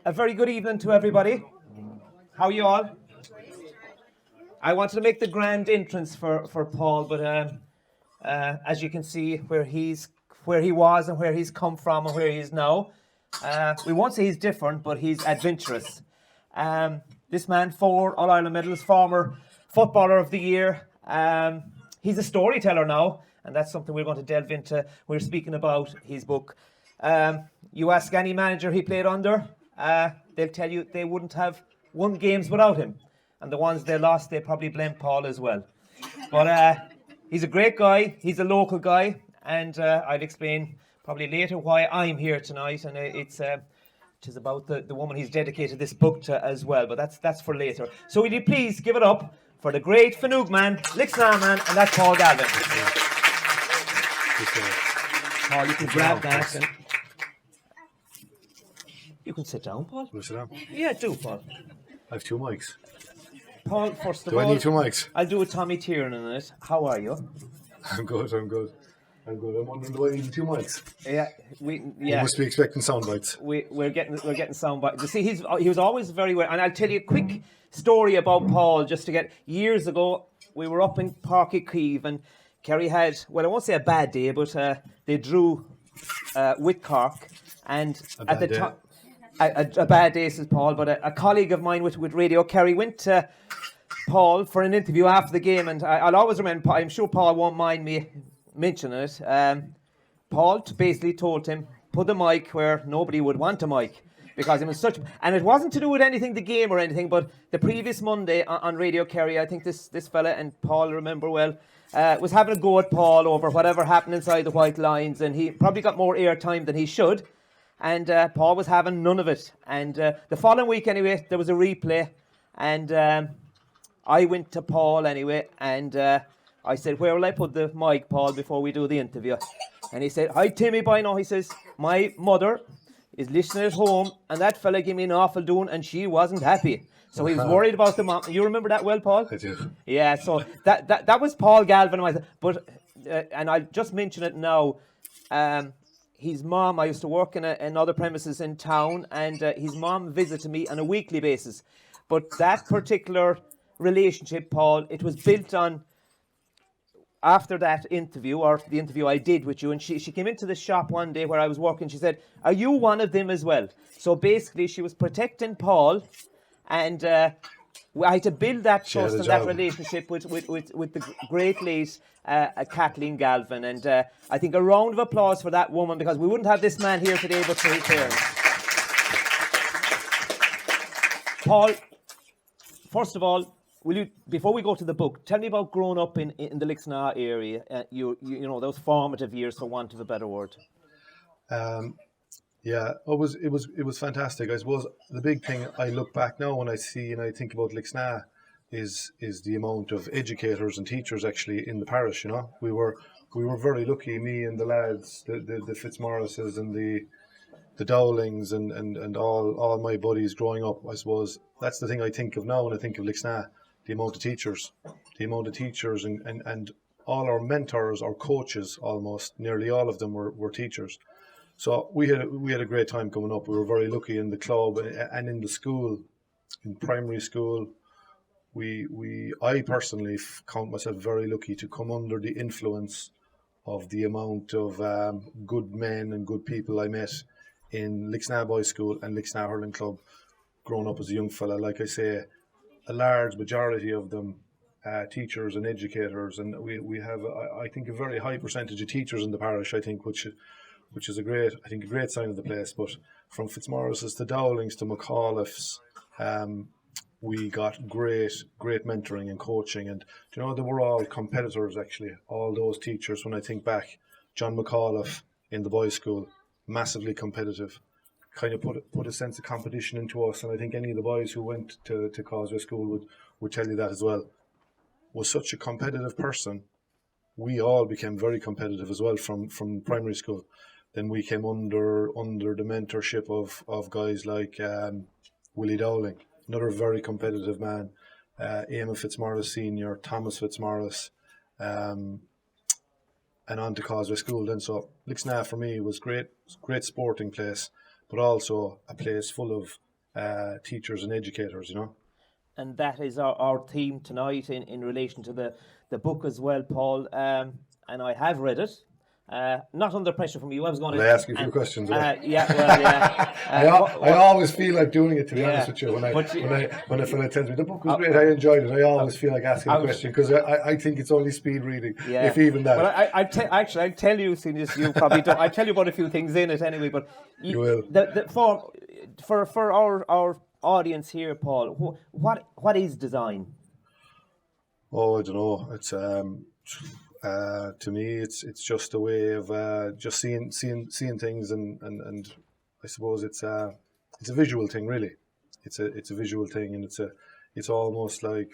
A very good evening to everybody. How are you all? I wanted to make the grand entrance for Paul, but as you can see, where he was and where he's come from and where he is now, we won't say he's different, but he's adventurous. This man, 4 All-Ireland medals, former Footballer of the Year. He's a storyteller now, and that's something we're going to delve into. We're speaking about his book. You ask any manager he played under, they'll tell you they wouldn't have won games without him. And the ones they lost, they probably blame Paul as well. But he's a great guy. He's a local guy. And I'll explain probably later why I'm here tonight. And it is about the woman he's dedicated this book to as well. But that's for later. So will you please give it up for the great Fanug man, Lixnar man, and that's Paul Galvin. Paul, you can grab that. And you can sit down, Paul. Will I sit down? Yeah, do, Paul. I have 2 mics. Paul, first of Do all, I need 2 mics? I'll do a Tommy Tiernan in it. How are you? I'm good. I'm wondering, do I need 2 mics? Yeah, You must be expecting sound bites. we're getting sound bites. You see, he was always very well. And I'll tell you a quick story about Paul. Just to get years ago, we were up in Páirc Uí Chaoimh and Kerry had, well, I won't say a bad day, but they drew with Cork, and at the time. A bad day, says Paul, but a colleague of mine with Radio Kerry went to Paul for an interview after the game, and I'll always remember, I'm sure Paul won't mind me mentioning it. Paul basically told him, put the mic where nobody would want a mic, because it was such, and it wasn't to do with anything, the game or anything, but the previous Monday on Radio Kerry, I think this fella, and Paul remember well, was having a go at Paul over whatever happened inside the white lines, and he probably got more airtime than he should. And Paul was having none of it. And the following week, anyway, there was a replay. And I went to Paul, anyway, and I said, where will I put the mic, Paul, before we do the interview? And he said, hi, Timmy, by now. He says, my mother is listening at home, and that fella gave me an awful doing, and she wasn't happy. So he was worried about the mom. You remember that well, Paul? I do. Yeah, so that was Paul Galvin. But, and I'll just mention it now, his mom, I used to work in other premises in town, and his mom visited me on a weekly basis. But that particular relationship, Paul, it was built on, after that interview, or the interview I did with you, and she came into the shop one day where I was working, she said, are you one of them as well? So basically she was protecting Paul, and I had to build that trust and that relationship with the great late Kathleen Galvin. And I think a round of applause for that woman, because we wouldn't have this man here today but for his parents. Paul, first of all, will you, before we go to the book, tell me about growing up in the Lixnar area, you know, those formative years, for want of a better word. Yeah, it was fantastic. I suppose the big thing I look back now when I see and I think about Lixnar is the amount of educators and teachers actually in the parish. You know, we were very lucky, me and the lads, the Fitzmaurices and the Dowlings and all my buddies growing up. I suppose that's the thing I think of now when I think of Lixnar, the amount of teachers and all our mentors, our coaches, almost nearly all of them were teachers. So we had a great time coming up. We were very lucky in the club and in the school, in primary school. I personally count myself very lucky to come under the influence of the amount of good men and good people I met in Lixnar Boys School and Lixnar Hurling Club. Growing up as a young fella, like I say, a large majority of them teachers and educators, and we have I think a very high percentage of teachers in the parish. I think which is a great sign of the place. But from Fitzmaurice's to Dowlings to McAuliffe's, we got great mentoring and coaching. And you know, they were all competitors actually, all those teachers. When I think back, John McAuliffe in the boys' school, massively competitive, kind of put a sense of competition into us. And I think any of the boys who went to Causeway School would tell you that as well. Was such a competitive person. We all became very competitive as well from primary school. Then we came under the mentorship of guys like Willie Dowling, another very competitive man, Eamon Fitzmaurice Senior, Thomas Fitzmaurice, and on to Causeway School then. So Lixnar for me was great sporting place, but also a place full of teachers and educators, And that is our theme tonight in relation to the book as well, Paul. And I have read it. Not under pressure from you. I was going to ask you a few questions. Yeah. I always feel like doing it, to be honest with you. When a fella tells me the book was great, I enjoyed it, I always feel like asking a question, because I think it's only speed reading, if even that. Well, I'll tell you, seeing as you probably don't, I'll tell you about a few things in it anyway. But you will. For our audience here, Paul, what is design? Oh, I don't know. It's to me, it's just a way of just seeing things, and I suppose it's a visual thing, really. It's a visual thing, and it's almost like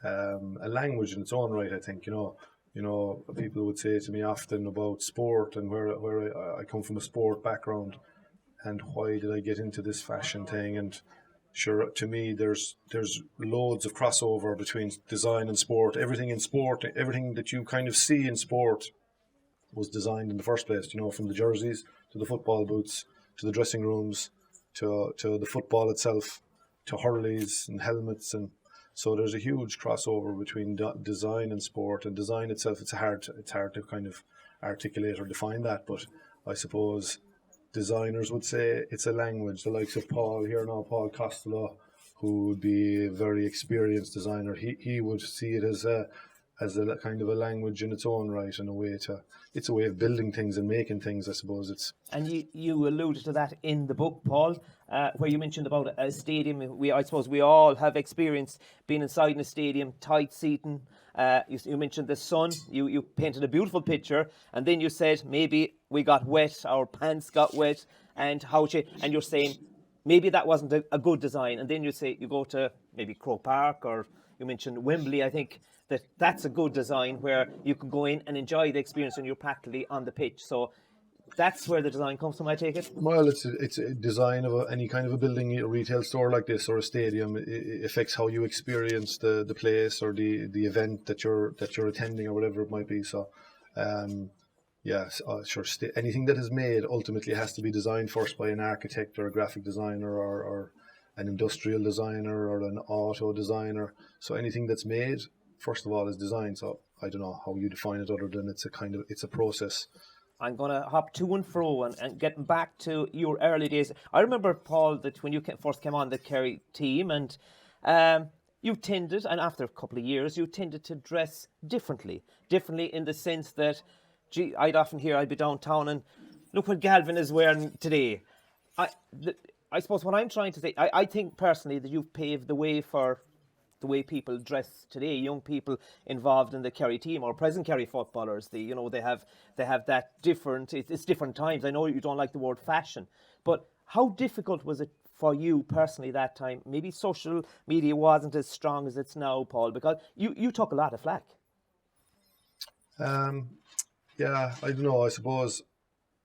a language in its own right. I think people would say to me often about sport, and where I come from a sport background, and why did I get into this fashion thing? And sure, to me, there's loads of crossover between design and sport. Everything in sport, everything that you kind of see in sport was designed in the first place, from the jerseys to the football boots to the dressing rooms to the football itself to hurleys and helmets. And so there's a huge crossover between design and sport. And design itself, it's hard to kind of articulate or define that, but I suppose designers would say it's a language. The likes of Paul Costello, who would be a very experienced designer, he would see it as a kind of a language in its own right, and it's a way of building things and making things, I suppose. And you alluded to that in the book, Paul, where you mentioned about a stadium. I suppose we all have experience being inside in a stadium, tight seating. You mentioned the sun. You painted a beautiful picture, and then you said maybe we got wet, our pants got wet, and you're saying maybe that wasn't a good design. And then you say you go to maybe Croke Park, or you mentioned Wembley. I think that's a good design where you can go in and enjoy the experience, and you're practically on the pitch. So that's where the design comes from, I take it? Well, it's a design of any kind of a building, a retail store like this or a stadium. It affects how you experience the place or the event that you're attending or whatever it might be. So, sure. Anything that is made ultimately has to be designed first by an architect or a graphic designer or an industrial designer or an auto designer. So anything that's made, first of all, is designed. So I don't know how you define it other than it's a process. I'm going to hop to and fro and getting back to your early days. I remember, Paul, that when you first came on the Kerry team, and you tended, and after a couple of years, you tended to dress differently in the sense that, I'd often hear, I'd be downtown and look what Galvin is wearing today. I suppose what I'm trying to say, I think personally that you've paved the way for the way people dress today, young people involved in the Kerry team or present Kerry footballers. They have that different. It's different times. I know you don't like the word fashion, but how difficult was it for you personally that time? Maybe social media wasn't as strong as it's now, Paul, because you took a lot of flack. Yeah, I don't know. I suppose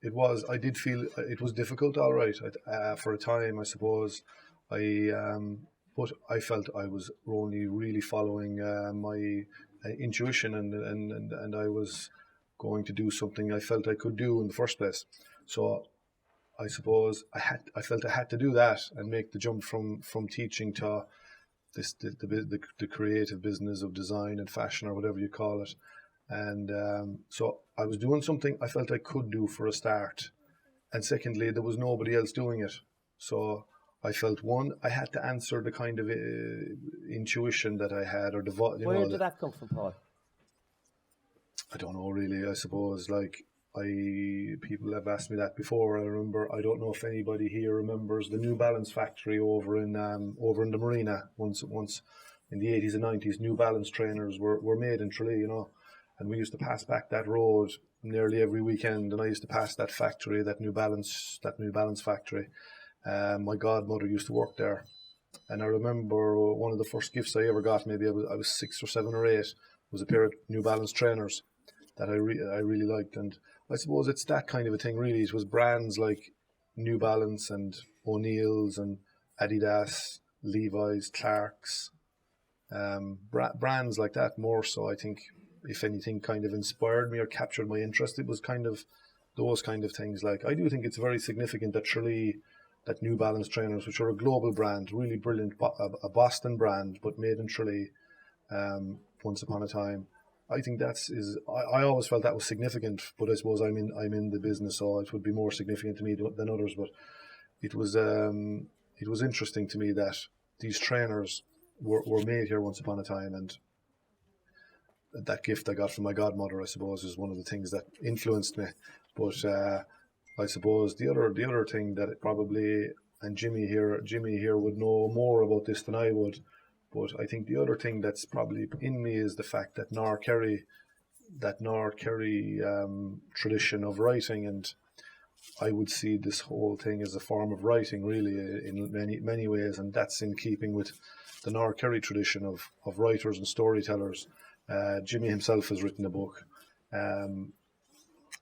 it was. I did feel it was difficult. All right, for a time, I suppose. But I felt I was only really following my intuition, and I was going to do something I felt I could do in the first place. So I suppose I felt I had to do that and make the jump from teaching to the creative business of design and fashion or whatever you call it. And so I was doing something I felt I could do for a start, and secondly, there was nobody else doing it. So I felt, one, I had to answer the kind of intuition that I had, or Where did that come from, Paul? I don't know really. I suppose people have asked me that before. I remember. I don't know if anybody here remembers the New Balance factory over in the marina. Once in the 80s and 90s, New Balance trainers were made in Tralee, and we used to pass back that road nearly every weekend, and I used to pass that factory, that New Balance factory. My godmother used to work there, and I remember one of the first gifts I ever got, maybe I was 6 or 7 or 8, was a pair of New Balance trainers that I really liked. And I suppose it's that kind of a thing really. It was brands like New Balance and O'Neill's and Adidas, Levi's, Clark's, brands like that more so, I think, if anything, kind of inspired me or captured my interest. It was kind of those kind of things. Like, I do think it's very significant that Tralee that New Balance trainers, which are a global brand, really brilliant, a Boston brand, but made in Tralee, once upon a time. I think I always felt that was significant, but I suppose I'm in the business, so it would be more significant to me than others. But it was interesting to me that these trainers were made here once upon a time, and that gift I got from my godmother, I suppose, is one of the things that influenced me. But I suppose the other thing that it probably, and Jimmy here would know more about this than I would, but I think the other thing that's probably in me is the fact that North Kerry tradition of writing, and I would see this whole thing as a form of writing, really, in many ways, and that's in keeping with the North Kerry tradition of writers and storytellers. Jimmy himself has written a book.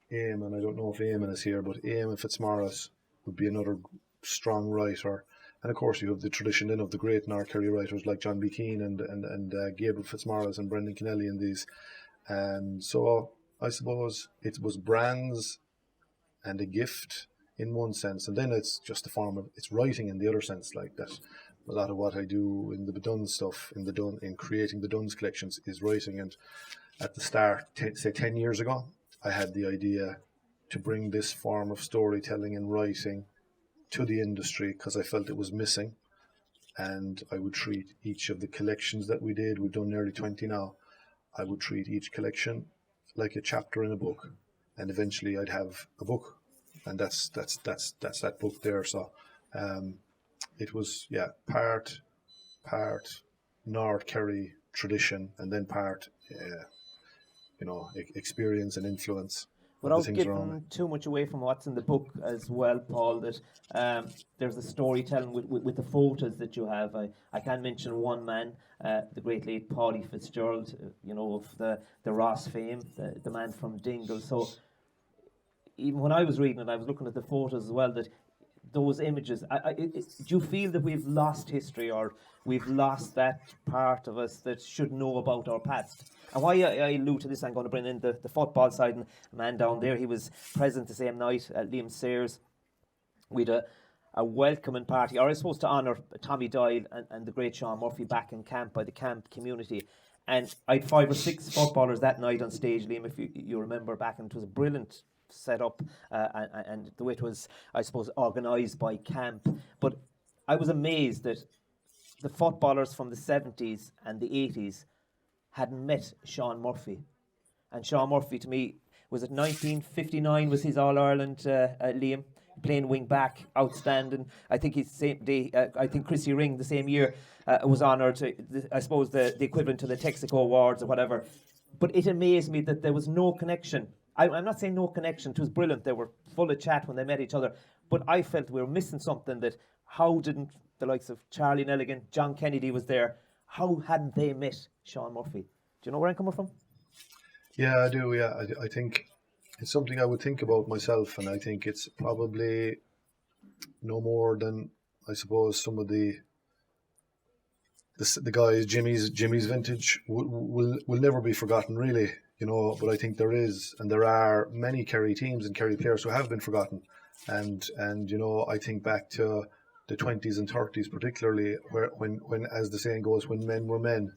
Eamon, I don't know if Eamon is here, but Eamon Fitzmaurice would be another strong writer. And of course, you have the tradition then of the great North Kerry writers like John B. Keane and Gabriel Fitzmaurice and Brendan Kennelly and these. And so I suppose it was brands and a gift in one sense, and then it's just a form of it's writing in the other sense. Like that, a lot of what I do in the Dunnes stuff, in creating the Dunnes collections, is writing. And at the start, say 10 years ago, I had the idea to bring this form of storytelling and writing to the industry because I felt it was missing, and I would treat each of the collections that we did. We've done nearly 20 now. I would treat each collection like a chapter in a book, and eventually I'd have a book, and that's that book there. So it was part North Kerry tradition, and then part experience and influence. Without giving too much away from what's in the book as well, Paul, that there's a storytelling with the photos that you have. I can mention one man, the great late Paulie Fitzgerald, of the Ross fame, the man from Dingle. So even when I was reading it, I was looking at the photos as well, that those images, do you feel that we've lost history, or we've lost that part of us that should know about our past? And why I allude to this, I'm going to bring in the football side, and a man down there, he was present the same night at Liam Sayers. We had a welcoming party, or I suppose to honour Tommy Doyle and the great Sean Murphy back in camp by the camp community. And I had 5 or 6 footballers that night on stage, Liam, if you remember back, and it was a brilliant set up, and the way it was, I suppose, organised by camp. But I was amazed that the footballers from the 70s and the 80s had met Sean Murphy. And Sean Murphy, to me, was it 1959 was his All-Ireland, Liam, playing wing back, outstanding. I think I think Chrissy Ring the same year was honoured, I suppose the equivalent to the Texaco Awards or whatever. But it amazed me that there was no connection. I'm not saying no connection, it was brilliant, they were full of chat when they met each other, but I felt we were missing something, that how didn't the likes of Charlie Nelligan, John Kennedy was there, how hadn't they met Sean Murphy? Do you know where I'm coming from? Yeah, I do, yeah. I think it's something I would think about myself, and I think it's probably no more than, I suppose, some of the guys, Jimmy's vintage will never be forgotten, really. But I think there are many Kerry teams and Kerry players who have been forgotten, and I think back to the 20s and 30s particularly, when as the saying goes, when men were men,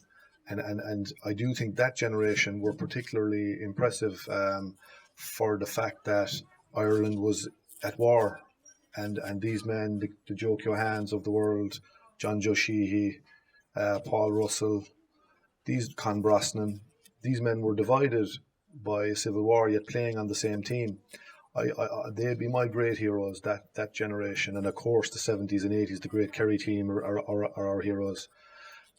and I do think that generation were particularly impressive for the fact that Ireland was at war, and these men, the Joe Keohans of the world, John Joe Sheehy, Paul Russell, these Con Brosnan, these men were divided by a civil war, yet playing on the same team. They'd be my great heroes, that generation. And of course, the 70s and 80s, the great Kerry team are our heroes.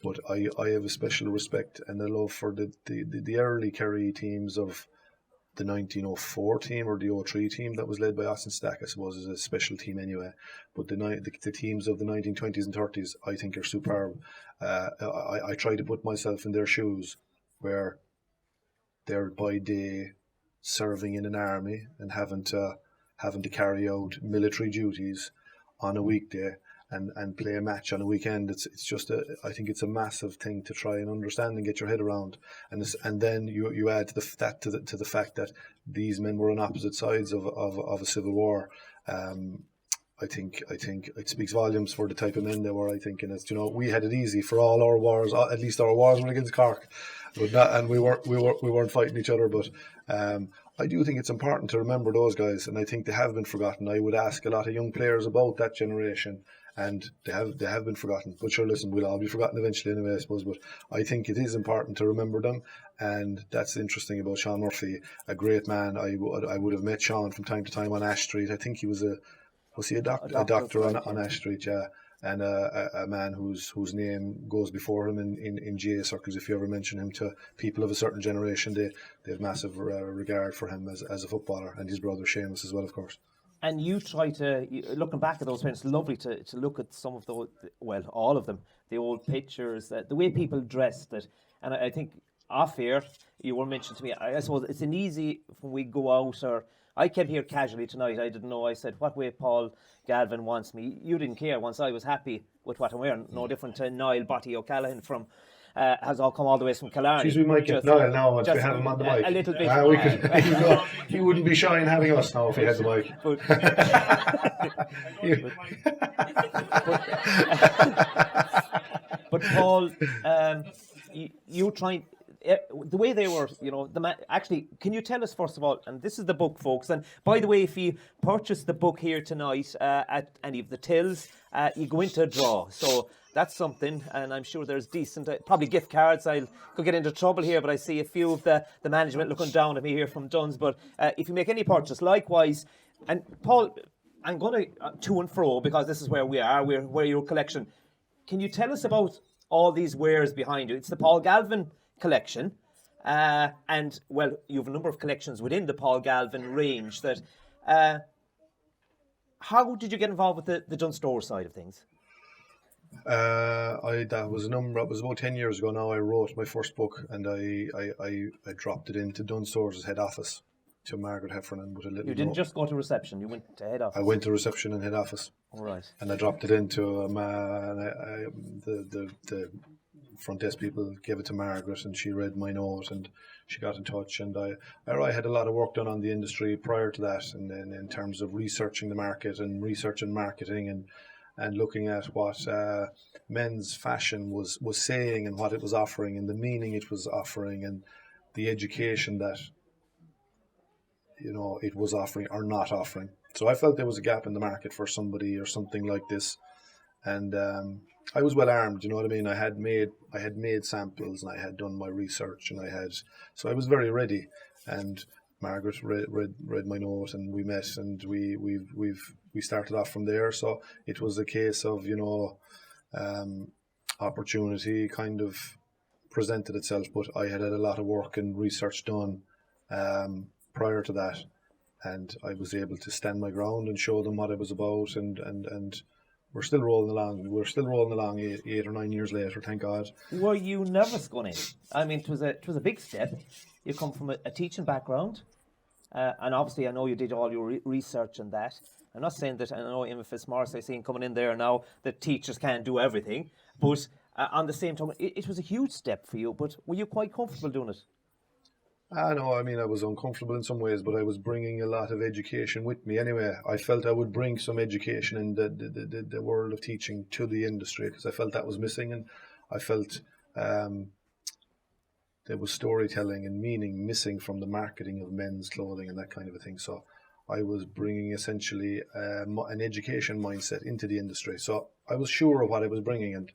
But I have a special respect and a love for the early Kerry teams of the 1904 team or the 03 team that was led by Austin Stack, I suppose, is a special team anyway. But the teams of the 1920s and 30s, I think, are superb. I try to put myself in their shoes, where they're by day serving in an army and having to carry out military duties on a weekday and play a match on a weekend. It's just I think it's a massive thing to try and understand and get your head around. And then you add to the fact that these men were on opposite sides of a civil war. I think it speaks volumes for the type of men they were. I think, and it's, you know, we had it easy for all our wars. At least our wars were against Cork, but not, and we weren't fighting each other. But I do think it's important to remember those guys, and I think they have been forgotten. I would ask a lot of young players about that generation, and they have been forgotten. But sure, listen, we'll all be forgotten eventually anyway, I suppose. But I think it is important to remember them, and that's interesting about Sean Murphy, a great man. I would have met Sean from time to time on Ash Street. I think he was a doctor on Ash Street, yeah. And a man whose name goes before him in GA circles. If you ever mention him to people of a certain generation, they have massive regard for him as a footballer, and his brother Seamus as well, of course. And you try to, looking back at those parents, it's lovely to look at some of those, well, all of them, the old pictures, the way people dressed it. And I think off air, you were mentioning to me, I suppose it's an easy, when we go out, or I came here casually tonight, I didn't know, I said, what way Paul Galvin wants me. You didn't care once I was happy with what I'm wearing. No different to Niall Botty O'Callaghan from, has all come all the way from Killarney. Jeez, we might get Niall now once we have him on the mic. A little bit. He wouldn't be shy in having us now if he had the mic. But Paul, you trying, the way they were, you know, actually, can you tell us first of all, and this is the book, folks, and by the way, if you purchase the book here tonight at any of the tills, you go into a draw, so that's something, and I'm sure there's decent, probably gift cards. I could get into trouble here, but I see a few of the management looking down at me here from Dunnes, but if you make any purchase, likewise, and Paul, I'm going to and fro, because this is where we are, we're your collection. Can you tell us about all these wares behind you? It's the Paul Galvin collection, and well, you have a number of collections within the Paul Galvin range. That how did you get involved with the Dunnes Stores side of things? That was about 10 years ago now. I wrote my first book, and I dropped it into Dunnes Stores' head office to Margaret Heffernan with a little. You didn't just go to reception; you went to head office. I went to reception and head office. All right. And I dropped it into the front desk people gave it to Margaret, and she read my note, and she got in touch, and I had a lot of work done on the industry prior to that, and then in terms of researching the market and researching marketing and looking at what men's fashion was saying and what it was offering and the meaning it was offering and the education that, you know, it was offering or not offering. So I felt there was a gap in the market for somebody or something like this, and I was well armed, you know what I mean. I had made samples, and I had done my research, and so I was very ready. And Margaret read my note, and we met, and we started off from there. So it was a case of, you know, opportunity kind of presented itself, but I had a lot of work and research done prior to that, and I was able to stand my ground and show them what it was about, and we're still rolling along. We're still rolling along 8 or 9 years later, thank God. Were you nervous going in? I mean, it was a big step. You come from a teaching background, and obviously I know you did all your research on that. I'm not saying that, I know Emma Fitzmaurice, I seen coming in there now, that teachers can't do everything, but on the same time, it was a huge step for you, but were you quite comfortable doing it? No, I mean, I was uncomfortable in some ways, but I was bringing a lot of education with me anyway. I felt I would bring some education in the world of teaching to the industry, because I felt that was missing, and I felt there was storytelling and meaning missing from the marketing of men's clothing and that kind of a thing. So I was bringing essentially an education mindset into the industry. So I was sure of what I was bringing, and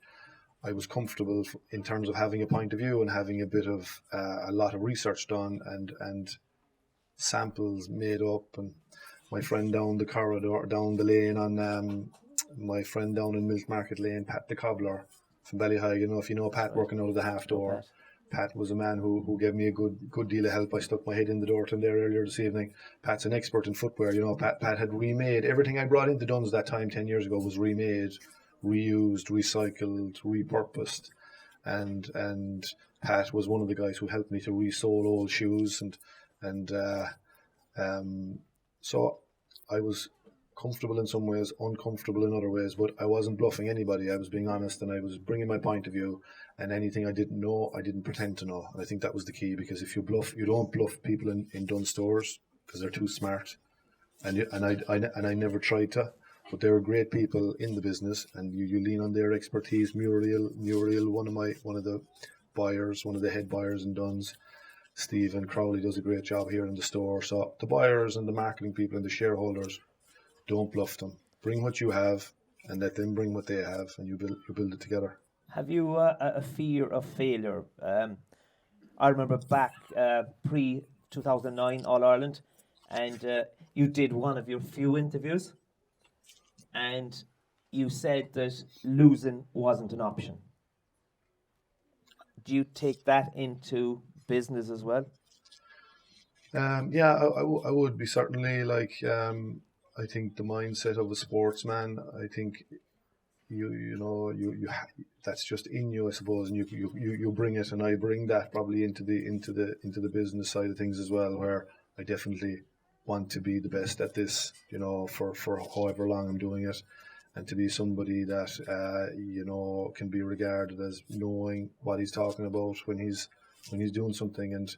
I was comfortable in terms of having a point of view and having a lot of research done and samples made up. And my friend down the corridor, down the lane my friend down in Milk Market Lane, Pat the Cobbler from Ballyhigh, you know, if you know Pat, working out of the half door. Pat was a man who gave me a good deal of help. I stuck my head in the door to him there earlier this evening. Pat's an expert in footwear. You know, Pat had remade everything I brought into Dunnes that time 10 years ago was remade, reused, recycled, repurposed, and Pat was one of the guys who helped me to resole old shoes, and so I was comfortable in some ways, uncomfortable in other ways, but I wasn't bluffing anybody. I was being honest, and I was bringing my point of view, and anything I didn't know, I didn't pretend to know. And I think that was the key, because if you bluff, you don't bluff people in Dunnes Stores because they're too smart, and I never tried to. but they're great people in the business, and you lean on their expertise. Muriel, one of the buyers, one of the head buyers in Dunnes, Stephen Crowley does a great job here in the store. So the buyers and the marketing people and the shareholders, don't bluff them. Bring what you have and let them bring what they have, and you build it together. Have you a fear of failure? I remember back pre 2009 All Ireland, and you did one of your few interviews, and you said that losing wasn't an option. Do you take that into business as well? Yeah, I would be certainly like. I think the mindset of a sportsman. I think you that's just in you, I suppose, and you bring it, and I bring that probably into the business side of things as well, where I definitely want to be the best at this, for however long I'm doing it, and to be somebody that can be regarded as knowing what he's talking about when he's doing something. And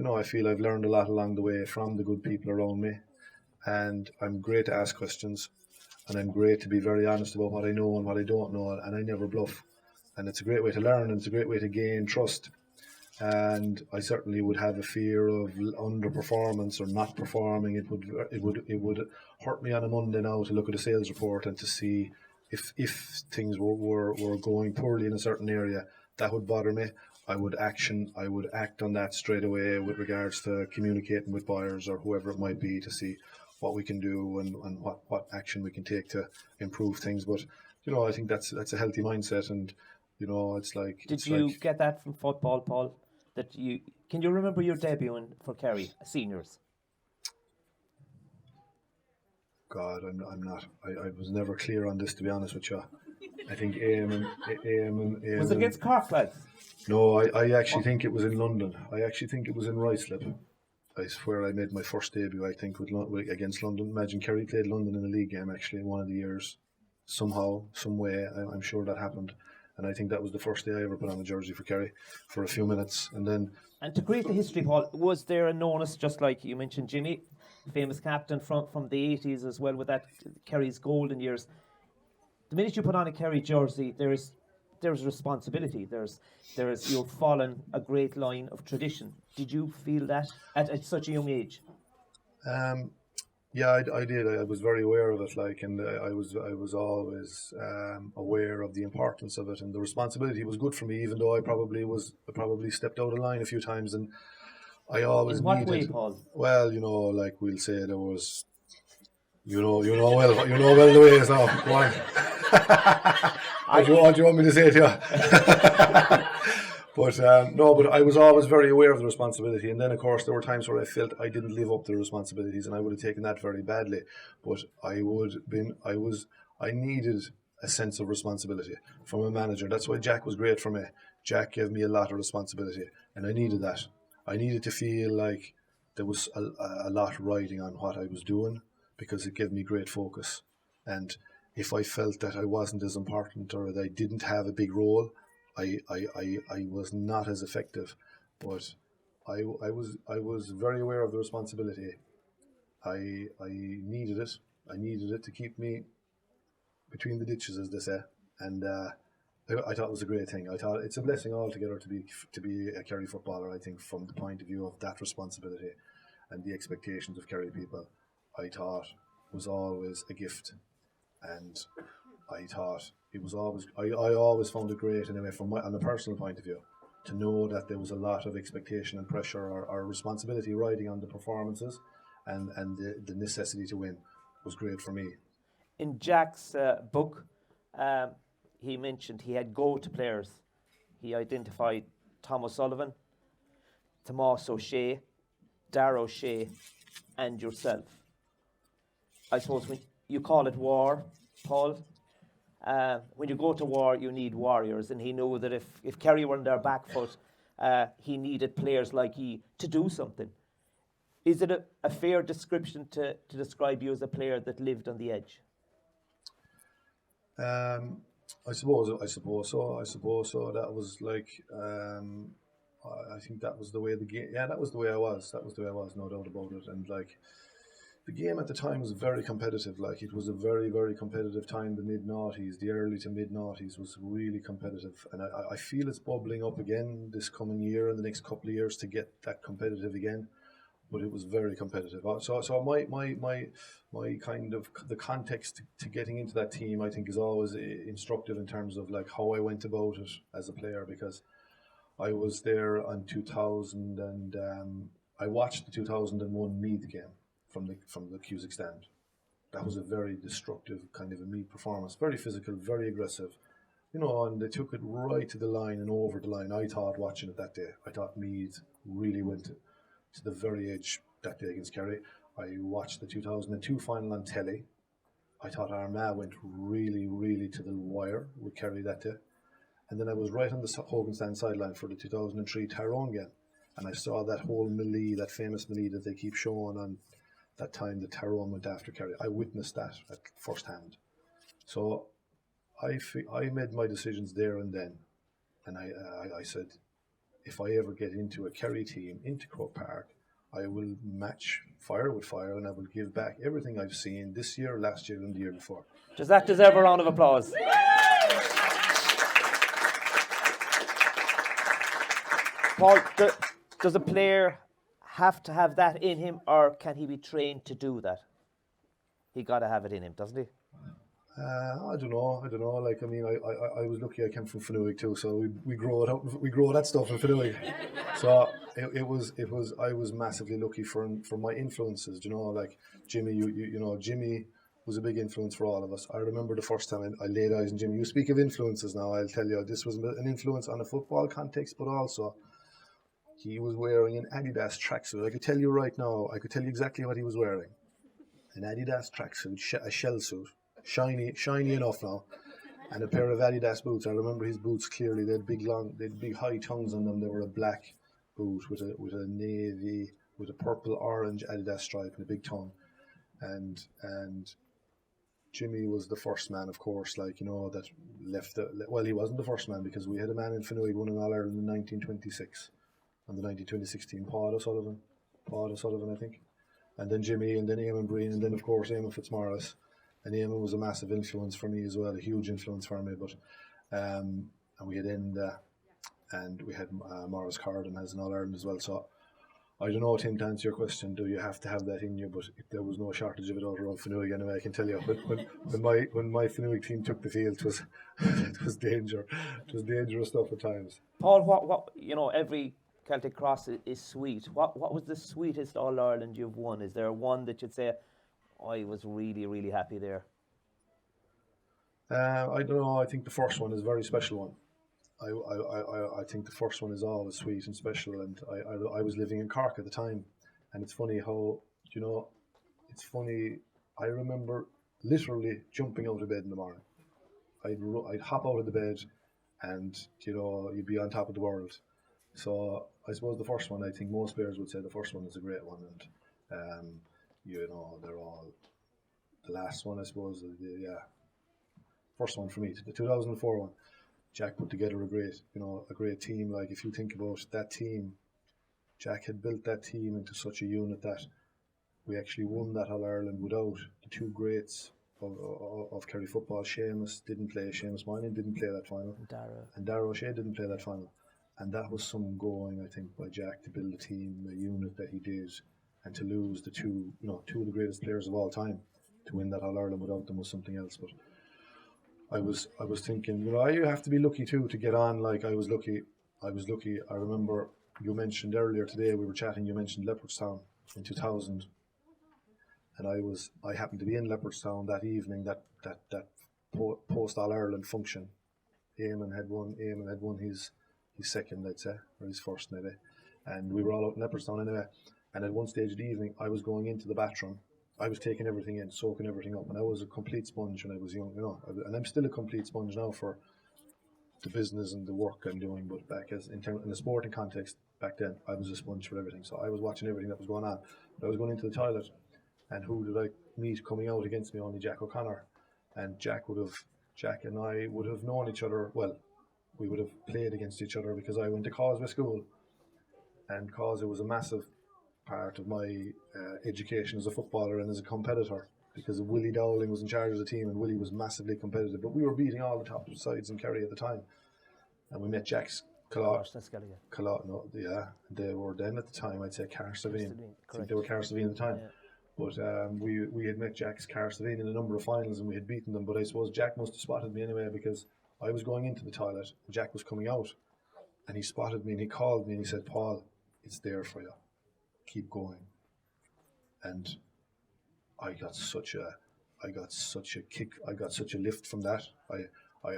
I feel I've learned a lot along the way from the good people around me, and I'm great to ask questions. And I'm great to be very honest about what I know and what I don't know, and I never bluff. And it's a great way to learn, and it's a great way to gain trust. And I certainly would have a fear of underperformance or not performing. It would hurt me on a Monday now to look at a sales report and to see if things were going poorly in a certain area. That would bother me. I would act on that straight away with regards to communicating with buyers or whoever it might be to see what we can do and what action we can take to improve things. But I think that's a healthy mindset, and it's like. Did you get that from football, Paul? Can you remember your debut for Kerry seniors? God, I'm not. I was never clear on this, to be honest with you. I think AM Was it against Cork, lads? No, I actually think it was in London. I actually think it was in Ruislip. I swear I made my first debut, I think, against London. Imagine Kerry played London in a league game, actually, in one of the years. Somehow, some way, I'm sure that happened. And I think that was the first day I ever put on a jersey for Kerry for a few minutes. And to create the history, Paul, was there a knowness, just like you mentioned Jimmy, famous captain from the 80s as well, with that Kerry's golden years. The minute you put on a Kerry jersey, there's responsibility. There's you're following a great line of tradition. Did you feel that at such a young age? Yeah, I did. I was very aware of it, and I was always aware of the importance of it, and the responsibility was good for me, even though I probably stepped out of line a few times, and I always In what needed. way, Paul? Well, like we'll say there was. You know well the ways now. Go on. What do you want me to say to you? But but I was always very aware of the responsibility, and then of course there were times where I felt I didn't live up to the responsibilities, and I would have taken that very badly. But I needed a sense of responsibility from a manager. That's why Jack was great for me. Jack gave me a lot of responsibility, and I needed that. I needed to feel like there was a lot riding on what I was doing, because it gave me great focus. And if I felt that I wasn't as important or that I didn't have a big role, I was not as effective. But I was very aware of the responsibility. I needed it. I needed it to keep me between the ditches, as they say. And I thought it was a great thing. I thought it's a blessing altogether to be a Kerry footballer. I think from the point of view of that responsibility and the expectations of Kerry people, I thought was always a gift, and I thought it was always. I always found it great anyway, on a personal point of view, to know that there was a lot of expectation and pressure or responsibility riding on the performances, and the necessity to win was great for me. In Jack's book, he mentioned he had go-to players. He identified Tom O'Sullivan, Tomas O'Shea, Darragh O'Shea, and yourself. I suppose when you call it war, Paul, when you go to war, you need warriors, and he knew that if Kerry were on their back foot, he needed players like he to do something. Is it a fair description to describe you as a player that lived on the edge? I suppose so. That was like, I think that was the way the game. Yeah, that was the way I was. No doubt about it. And like, The game at the time was very competitive. Like, it was a very, very competitive time. The mid-noughties, the early to mid-noughties was really competitive. And I feel it's bubbling up again this coming year and the next couple of years to get that competitive again. But it was very competitive. So my kind of the context to getting into that team, I think, is always instructive in terms of like how I went about it as a player, because I was there in 2000 and I watched the 2001 Meath game from the Cusack stand. That was a very destructive kind of a Meath performance, very physical, very aggressive, and they took it right to the line and over the line. I thought, watching it that day, I thought Meath really went to the very edge that day against Kerry. I watched the 2002 final on telly. I thought Armagh went really, really to the wire with Kerry that day. And then I was right on the Hogan stand sideline for the 2003 Tyrone game. And I saw that whole melee, that famous melee that they keep showing on that time that Tyrone went after Kerry. I witnessed that at first hand. So I made my decisions there and then. And I said, if I ever get into a Kerry team, into Croke Park, I will match fire with fire, and I will give back everything I've seen this year, last year, and the year before. Does that deserve a round of applause? Paul, does a player have to have that in him, or can he be trained to do that? He got to have it in him, doesn't he? I don't know. Like, I mean, I was lucky. I came from Fenwick too, so we grow it up. We grow that stuff in Fenwick. So it was. I was massively lucky for my influences. Like Jimmy. Jimmy was a big influence for all of us. I remember the first time I laid eyes on Jimmy. You speak of influences now. I'll tell you, this was an influence on a football context, but also he was wearing an Adidas tracksuit. I could tell you right now. I could tell you exactly what he was wearing. An Adidas tracksuit, a shell suit. Shiny enough now, and a pair of Adidas boots. I remember his boots clearly. They had big high tongues on them. They were a black boot with a navy, with a purple orange Adidas stripe and a big tongue. And Jimmy was the first man, of course, that left. Well, he wasn't the first man, because we had a man in Fenwick won an All Ireland in 1926, on the 1926 team, Paul O'Sullivan, I think, and then Jimmy, and then Eamon Breen, and then of course Eamon Fitzmaurice. And Eamon was a massive influence for me as well, a huge influence for me. But and we had Enda, and we had Morris Carden as an All Ireland as well. So I don't know, Tim, to answer your question, do you have to have that in you? But there was no shortage of it out around Fenwick anyway, I can tell you. When my Fenwick team took the field, it was danger. It was dangerous stuff at times. Paul, what every Celtic Cross is sweet. What was the sweetest All Ireland you've won? Is there one that you'd say, I was really, really happy there? I don't know. I think the first one is a very special one. I think the first one is always sweet and special. And I was living in Cork at the time, and it's funny how it's funny. I remember literally jumping out of bed in the morning. I'd hop out of the bed, and you'd be on top of the world. So I suppose the first one, I think most players would say the first one is a great one, and they're all. The last one, I suppose, first one for me, the 2004 one. Jack put together a great team. Like, if you think about that team, Jack had built that team into such a unit that we actually won that All Ireland without the two greats of Kerry football. Seamus Moynihan didn't play that final, and Darragh O'Shea didn't play that final. And that was some going, I think, by Jack to build a team, a unit that he did. And to lose the two of the greatest players of all time, to win that All Ireland without them was something else. But I was thinking, you have to be lucky too to get on. Like, I was lucky. I remember you mentioned earlier today, we were chatting. You mentioned Leopardstown in 2000, and I happened to be in Leopardstown that evening. That post All Ireland function. Eamon had won his second, I'd say, or his first maybe, and we were all out in Leopardstown anyway. And at one stage of the evening, I was going into the bathroom. I was taking everything in, soaking everything up. And I was a complete sponge when I was young, And I'm still a complete sponge now for the business and the work I'm doing. But back in the sporting context, back then, I was a sponge for everything. So I was watching everything that was going on. But I was going into the toilet, and who did I meet coming out against me? Only Jack O'Connor. And Jack and I would have known each other. Well, we would have played against each other because I went to Causeway School. And Causeway was a massive part of my education as a footballer and as a competitor, because Willie Dowling was in charge of the team and Willie was massively competitive. But we were beating all the top sides in Kerry at the time, and we met Jack's they were then at the time, I'd say Carsavine. I think they were Carsavine at the time. But we had met Jack's Carsavine in a number of finals and we had beaten them. But I suppose Jack must have spotted me anyway, because I was going into the toilet and Jack was coming out, and he spotted me and he called me and he said, "Paul, it's there for you. Keep going." And I got such a kick. I got such a lift from that. I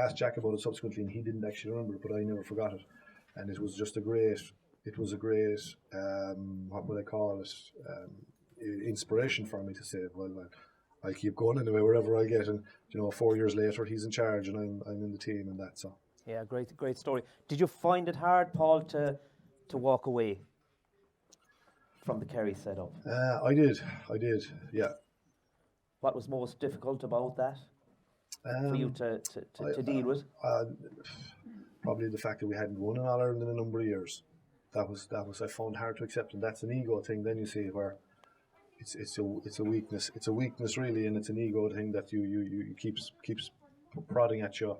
asked Jack about it subsequently, and he didn't actually remember it, but I never forgot it. And it was just a great, what would I call it, inspiration for me to say, well, I'll keep going anyway, wherever I get. And, 4 years later, he's in charge and I'm in the team, and that's so. Yeah, great story. Did you find it hard, Paul, to walk away from the Kerry setup? I did, yeah. What was most difficult about that for you to deal with? Probably the fact that we hadn't won in All-Ireland in a number of years. That was I found hard to accept, and that's an ego thing. Then you see where it's a weakness. It's a weakness really, and it's an ego thing that you keeps prodding at you,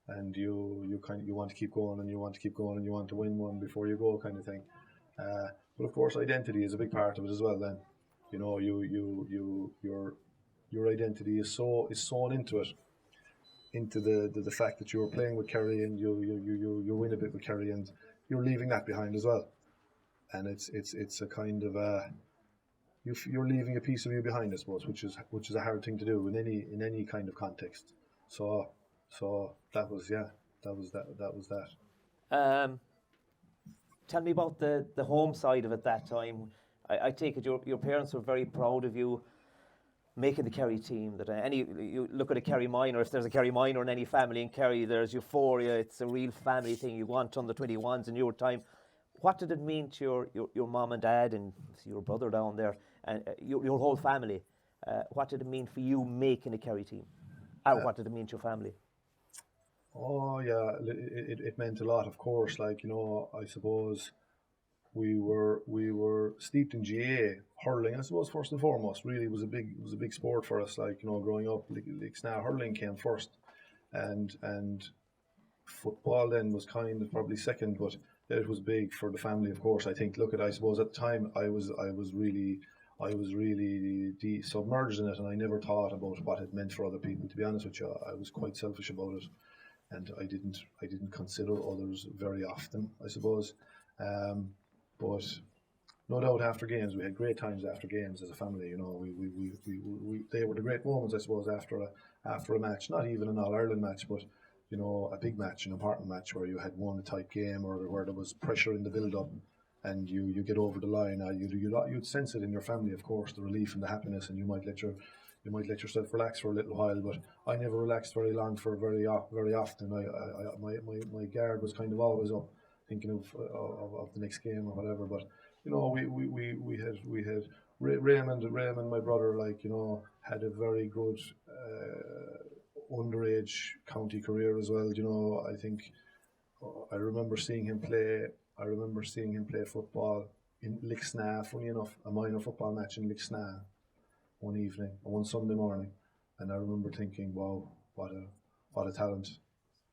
and you want to keep going and you want to keep going and you want to win one before you go, kind of thing. But of course, identity is a big part of it as well. Then, your identity is sewn into it, into the fact that you're playing with Kerry and you win a bit with Kerry, and you're leaving that behind as well. And it's a kind of you're leaving a piece of you behind, I suppose, which is a hard thing to do in any kind of context. So that was that. Tell me about the home side of it that time. I take it your parents were very proud of you making the Kerry team. That you look at a Kerry minor, if there's a Kerry minor in any family in Kerry, there's euphoria. It's a real family thing. You want on the 21s in your time. What did it mean to your mom and dad and your brother down there and your whole family? What did it mean for you making a Kerry team? What did it mean to your family? Oh yeah, it meant a lot, of course. I suppose we were steeped in GA hurling. I suppose first and foremost, really was a big sport for us. Growing up, Lixna hurling came first, and football then was kind of probably second, but it was big for the family, of course. I think. I suppose at the time I was really submerged in it, and I never thought about what it meant for other people. To be honest with you, I was quite selfish about it, and I didn't consider others very often, I suppose. But no doubt after games, we had great times after games as a family. They were the great moments, I suppose, after a match, not even an All-Ireland match, but a big match, an important match where you had won a tight game or where there was pressure in the build-up, and you get over the line. You'd sense it in your family, of course, the relief and the happiness, and you might let yourself relax for a little while. But I never relaxed very long for very often. My guard was kind of always up, thinking of the next game or whatever. But we had Raymond, my brother, had a very good underage county career as well. I think I remember seeing him play football in Lixna. Funny enough, a minor football match in Lixna one Sunday morning, and I remember thinking, wow, what a talent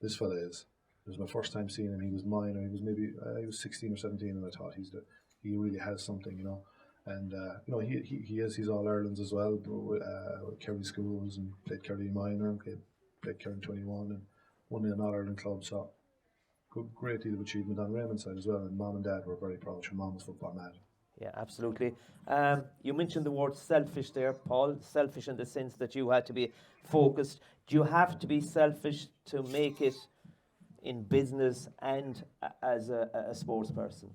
this fella is. It was my first time seeing him. He was minor. He was 16 or 17, and I thought he really has something, And he has his All Irelands as well, with Kerry schools, and played Kerry minor, and played Kerry 21, and won an All Ireland club. So great deal of achievement on Raymond's side as well. And mom and dad were very proud. Your mom was football mad. Yeah, absolutely. You mentioned the word selfish there, Paul. Selfish in the sense that you had to be focused. Do you have to be selfish to make it in business and as a sports person?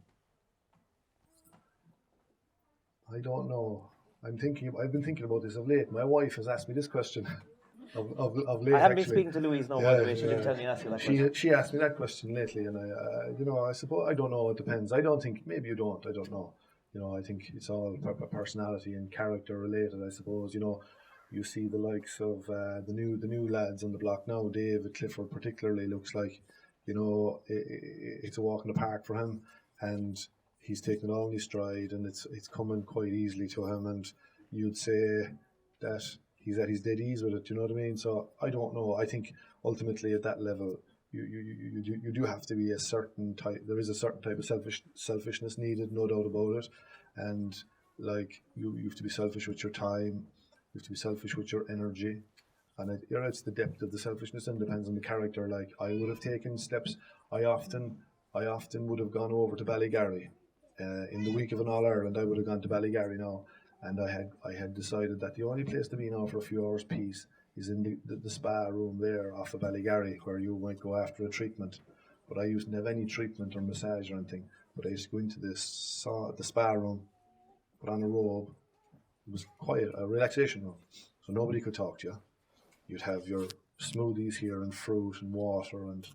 I don't know. I've been thinking about this of late. My wife has asked me this question of late. I haven't been speaking to Louise now, by the way. She didn't tell me to ask you that question. She asked me that question lately, and I suppose, I don't know. It depends. I don't think, maybe you don't. I don't know. I think it's all personality and character related, I suppose. You see the likes of the new lads on the block now. David Clifford particularly looks like, it's a walk in the park for him, and he's taken it all in his stride, and it's coming quite easily to him. And you'd say that he's at his dead ease with it. You know what I mean? So I don't know. I think ultimately at that level, you do have to be a certain type. There is a certain type of selfishness needed, no doubt about it. And like you have to be selfish with your time. You have to be selfish with your energy. And it's the depth of the selfishness, and depends on the character. Like I would have taken steps. I often would have gone over to Ballygarry in the week of an All Ireland. I would have gone to Ballygarry now, and I had decided that the only place to be now for a few hours peace is in the spa room there off of Ballygarry, where you might go after a treatment. But I used to have any treatment or massage or anything. But I used to go into the spa room, put on a robe. It was quiet, a relaxation room, so nobody could talk to you. You'd have your smoothies here and fruit and water, and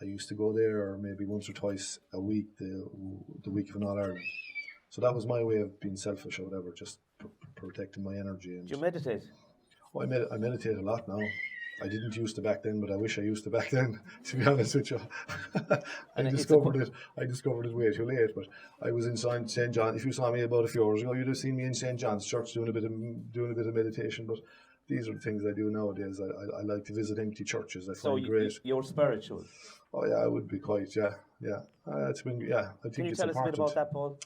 I used to go there maybe once or twice a week, the week of an All Ireland. So that was my way of being selfish or whatever, just protecting my energy. And do you meditate? Oh, I meditate a lot now. I didn't used to back then, but I wish I used to back then, to be honest with you. I discovered it way too late, but I was in St. John. If you saw me about a few hours ago, you'd have seen me in St. John's Church doing a bit of meditation. But these are the things I do nowadays. I like to visit empty churches. I find great. So you're spiritual? Oh yeah, I would be quite. Yeah. It's been. Yeah, I think Can you it's tell us a important. bit about that, Paul?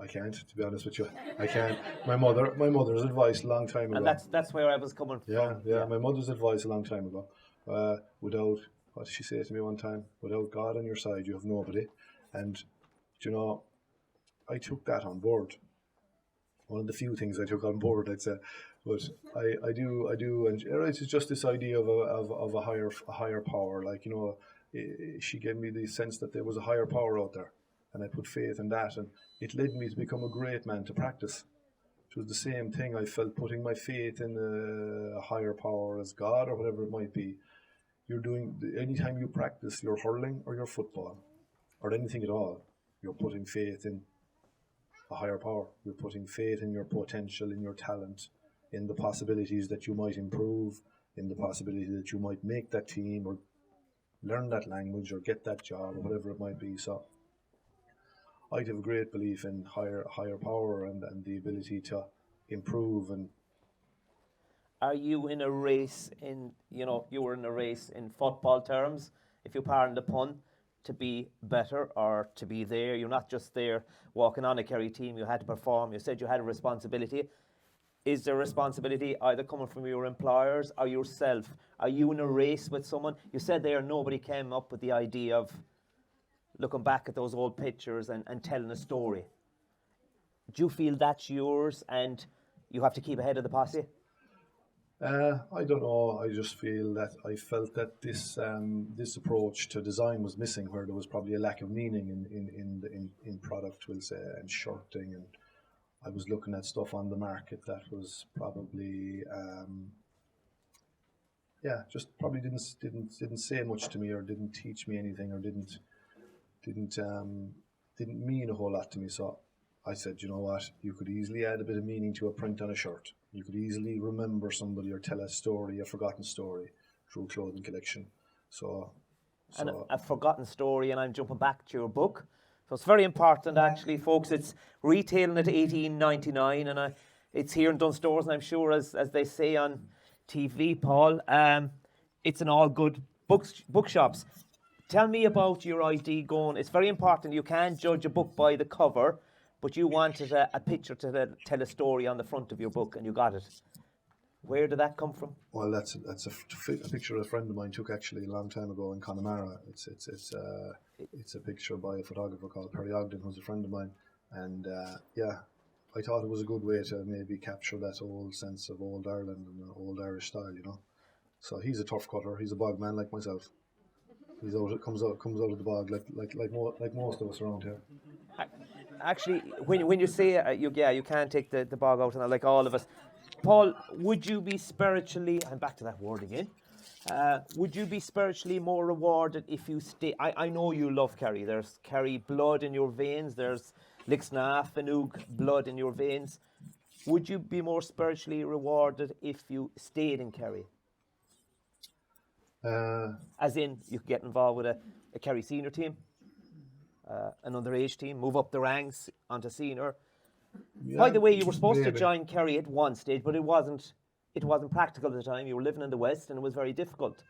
I can't. To be honest with you, I can't. My mother's advice a long time ago. And that's where I was coming from. Yeah. My mother's advice a long time ago. Without, what did she say to me one time? Without God on your side, you have nobody. And you know, I took that on board. One of the few things I took on board, I'd say. But I do, and it's just this idea of a higher power. Like, you know, she gave me the sense that there was a higher power out there, and I put faith in that, and it led me to become a great man to practice. It was the same thing. I felt putting my faith in a higher power as God or whatever it might be. Anytime you practice your hurling or your football or anything at all, you're putting faith in a higher power. You're putting faith in your potential, in your talent, in the possibilities that you might improve, in the possibility that you might make that team or learn that language or get that job or whatever it might be. So I'd have a great belief in higher power and the ability to improve. And are you in a race you were in a race in football terms, if you pardon the pun, to be better or to be there? You're not just there walking on a Kerry team, you had to perform. You said you had a responsibility. Is there responsibility either coming from your employers or yourself? Are you in a race with someone? You said there nobody came up with the idea of looking back at those old pictures and telling a story. Do you feel that's yours and you have to keep ahead of the posse? I don't know. I just I felt that this approach to design was missing, where there was probably a lack of meaning in product, we'll say, and shirting, and I was looking at stuff on the market that was probably just probably didn't say much to me, or didn't teach me anything, or didn't mean a whole lot to me. So I said, you know what, you could easily add a bit of meaning to a print on a shirt. You could easily remember somebody or tell a story, a forgotten story, through clothing collection. So a forgotten story, and I'm jumping back to your book. So it's very important, actually, folks. It's retailing at $18.99, and it's here in Dunnes Stores, and I'm sure, as they say on TV, Paul, it's in all good bookshops. Tell me about your idea going. It's very important. You can't judge a book by the cover, but you wanted a picture to tell a story on the front of your book, and you got it. Where did that come from? Well, that's a picture a friend of mine took actually a long time ago in Connemara. It's a picture by a photographer called Perry Ogden, who's a friend of mine, and I thought it was a good way to maybe capture that old sense of old Ireland and old Irish style, you know. So he's a turf cutter. He's a bog man like myself. Comes out of the bog like most of us around here. Actually, when you say you can't take the bog out, and like all of us. Paul, would you be spiritually, I'm back to that word again, would you be spiritually more rewarded if you stay? I know you love Kerry. There's Kerry blood in your veins. There's Lixnaff, Fanug blood in your veins. Would you be more spiritually rewarded if you stayed in Kerry? As in, you could get involved with a Kerry senior team? an underage team, move up the ranks onto senior. Yeah, By the way, you were supposed to maybe. join Kerry at one stage, but it wasn't practical at the time. You were living in the West, and it was very difficult.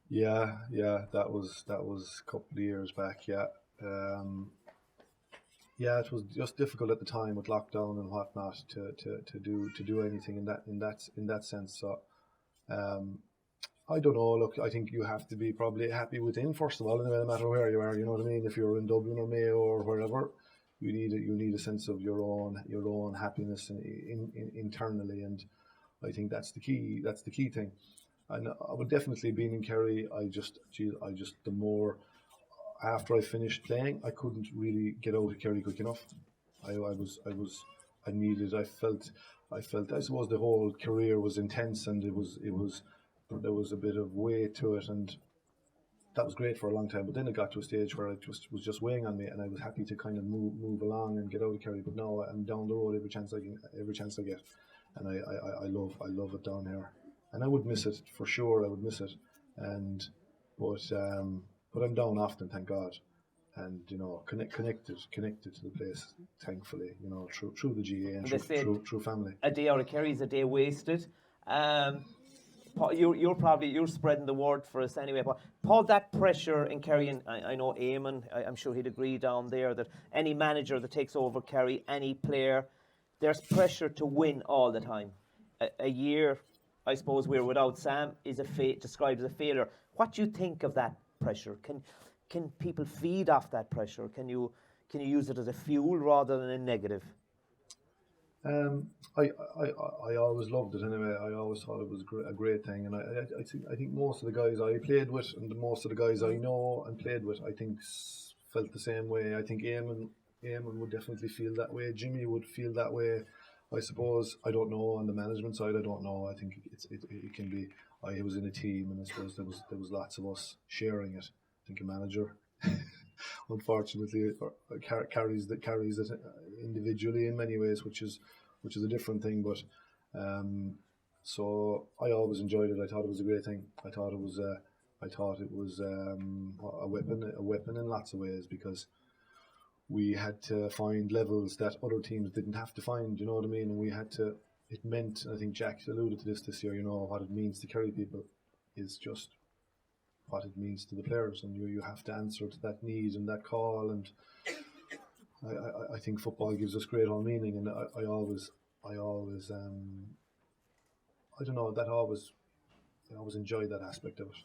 Yeah, that was a couple of years back. Yeah, yeah, it was just difficult at the time with lockdown and whatnot to do anything in that sense. So, I don't know. Look, I think you have to be probably happy within, first of all, no matter where you are. You know what I mean? If you're in Dublin or Mayo or wherever, you need a sense of your own happiness internally, and I think that's the key. That's the key thing. And I would definitely, being in Kerry, I just the more after I finished playing, I couldn't really get out of Kerry quick enough. I felt I suppose the whole career was intense, and there was a bit of weight to it, and that was great for a long time. But then it got to a stage where it was just weighing on me, and I was happy to kind of move along and get out of Kerry. But now I'm down the road every chance I get, and I love it down here, and I would miss it for sure. I would miss it, but I'm down often, thank God, and connected to the place, thankfully, through the GA and through family. A day out of Kerry is a day wasted. Paul, you're spreading the word for us anyway. Paul, that pressure in Kerry, and I know Eamon, I'm sure he'd agree down there that any manager that takes over Kerry, any player, there's pressure to win all the time. A year, I suppose, we're without Sam is described as a failure. What do you think of that pressure? Can people feed off that pressure? Can you use it as a fuel rather than a negative? I always loved it anyway. I always thought it was a great thing, and I think most of the guys I played with and most of the guys I know and played with, I think felt the same way. I think Eamon would definitely feel that way. Jimmy would feel that way. I suppose, I don't know, on the management side, I don't know. I think it can be. I was in a team, and I suppose there was lots of us sharing it. I think a manager, unfortunately, carries it individually in many ways, which is a different thing. But so I always enjoyed it. I thought it was a great thing. I thought it was a weapon in lots of ways, because we had to find levels that other teams didn't have to find. You know what I mean? And we had to. It meant, I think Jack alluded to this year. What it means to Kerry people is just what it means to the players, and you have to answer to that need and that call. And I think football gives us great own meaning, and I always I don't know, I always enjoyed that aspect of it.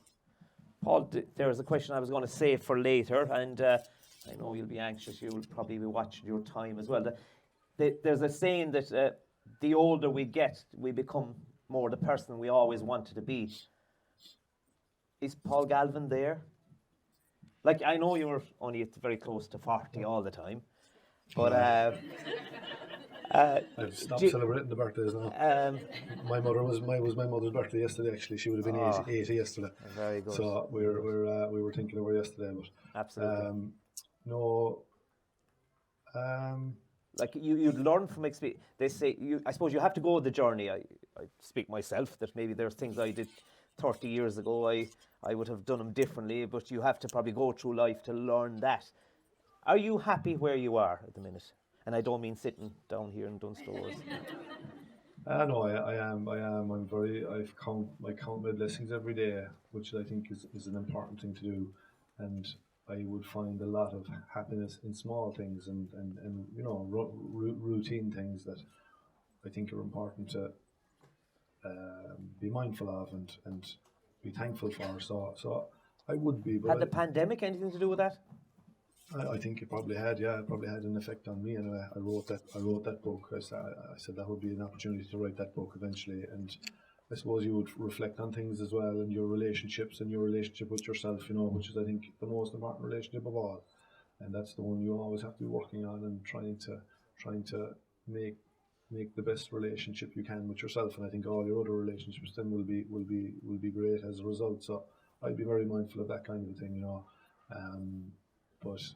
Paul, there's a question I was going to save for later, and I know you'll be anxious. You'll probably be watching your time as well. There's a saying that the older we get, we become more the person we always wanted to be. Is Paul Galvin there? Like, I know you're only very close to 40 all the time, but I've stopped celebrating the birthdays now. My mother's birthday yesterday. Actually, she would have been 80 yesterday. Very good. So we were thinking of her yesterday, but absolutely. No. Like you'd learn from experience. They say I suppose you have to go the journey. I speak myself that maybe there's things I did 30 years ago I would have done them differently, but you have to probably go through life to learn that. Are you happy where you are at the minute? And I don't mean sitting down here in Dunnes Stores. No, I am. I count my blessings every day, which I think is an important thing to do, and I would find a lot of happiness in small things and routine things that I think are important to be mindful of and be thankful for. So I would be. But had the pandemic anything to do with that? I think it probably had. Yeah, it probably had an effect on me. Anyway, I wrote that book. I said that would be an opportunity to write that book eventually, and I suppose you would reflect on things as well, and your relationships and your relationship with yourself, which is, I think, the most important relationship of all, and that's the one you always have to be working on and trying to make the best relationship you can with yourself. And I think all your other relationships then will be great as a result. So I'd be very mindful of that kind of a thing, but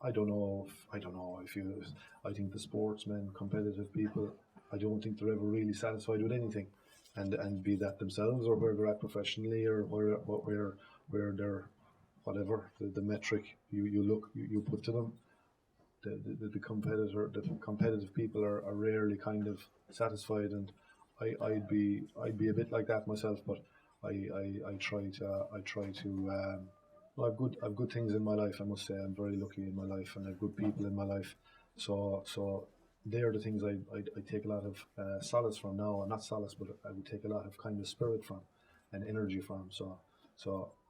I don't know if you. I think the sportsmen, competitive people, I don't think they're ever really satisfied with anything, and be that themselves or where they're at professionally or what whatever the metric you put to them. The competitive people are rarely kind of satisfied, and I'd be a bit like that myself, but I try to I've good things in my life. I must say I'm very lucky in my life, and I have good people in my life. So they're the things I take a lot of solace from now, and not solace, but I would take a lot of kind of spirit from and energy from. So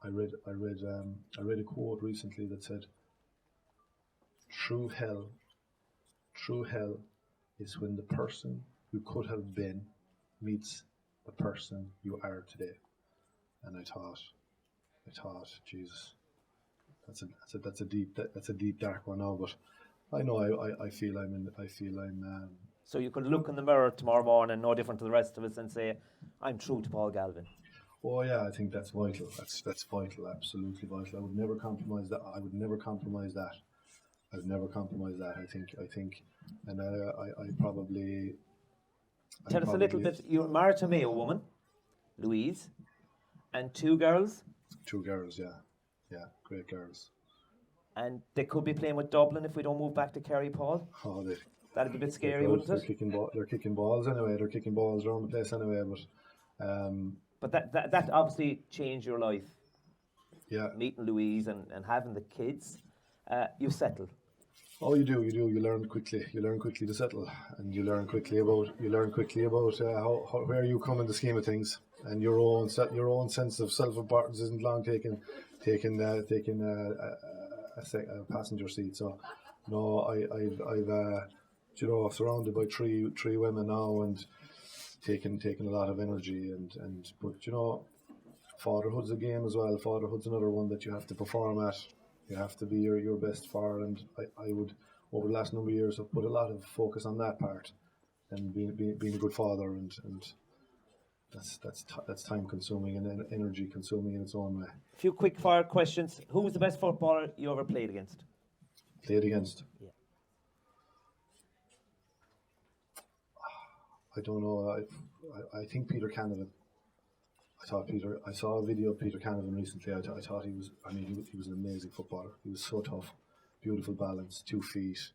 I read a quote recently that said, True hell is when the person you could have been meets the person you are today. And I thought, Jesus, that's a deep dark one now. But I know I feel I'm. So you could look in the mirror tomorrow morning, no different to the rest of us, and say, "I'm true to Paul Galvin." Oh yeah, I think that's vital. That's vital, absolutely vital. I would never compromise that. I would never compromise that. I think, and I probably. Tell us a little bit. You're married to me, a woman, Louise, and 2 girls. 2 girls, yeah, great girls. And they could be playing with Dublin if we don't move back to Kerry, Paul. Oh, that'd be a bit scary, wouldn't it? They're kicking balls anyway. They're kicking balls around the place anyway. But that obviously changed your life. Yeah. Meeting Louise and having the kids, you settle. Oh, you do. You learn quickly. You learn quickly to settle, and you learn quickly about how where you come in the scheme of things, and your own sense of self-importance isn't long taking a passenger seat. So, no, I've surrounded by three women now, and taking a lot of energy, but fatherhood's a game as well. Fatherhood's another one that you have to perform at. You have to be your best father, and I would, over the last number of years, have put a lot of focus on that part, and being a good father, and that's time consuming and energy consuming in its own way. A few quick fire questions. Who was the best footballer you ever played against? Yeah. I don't know. I think Peter Canavan. I saw a video of Peter Canavan recently. I thought he was an amazing footballer. He was so tough, beautiful balance, 2 feet,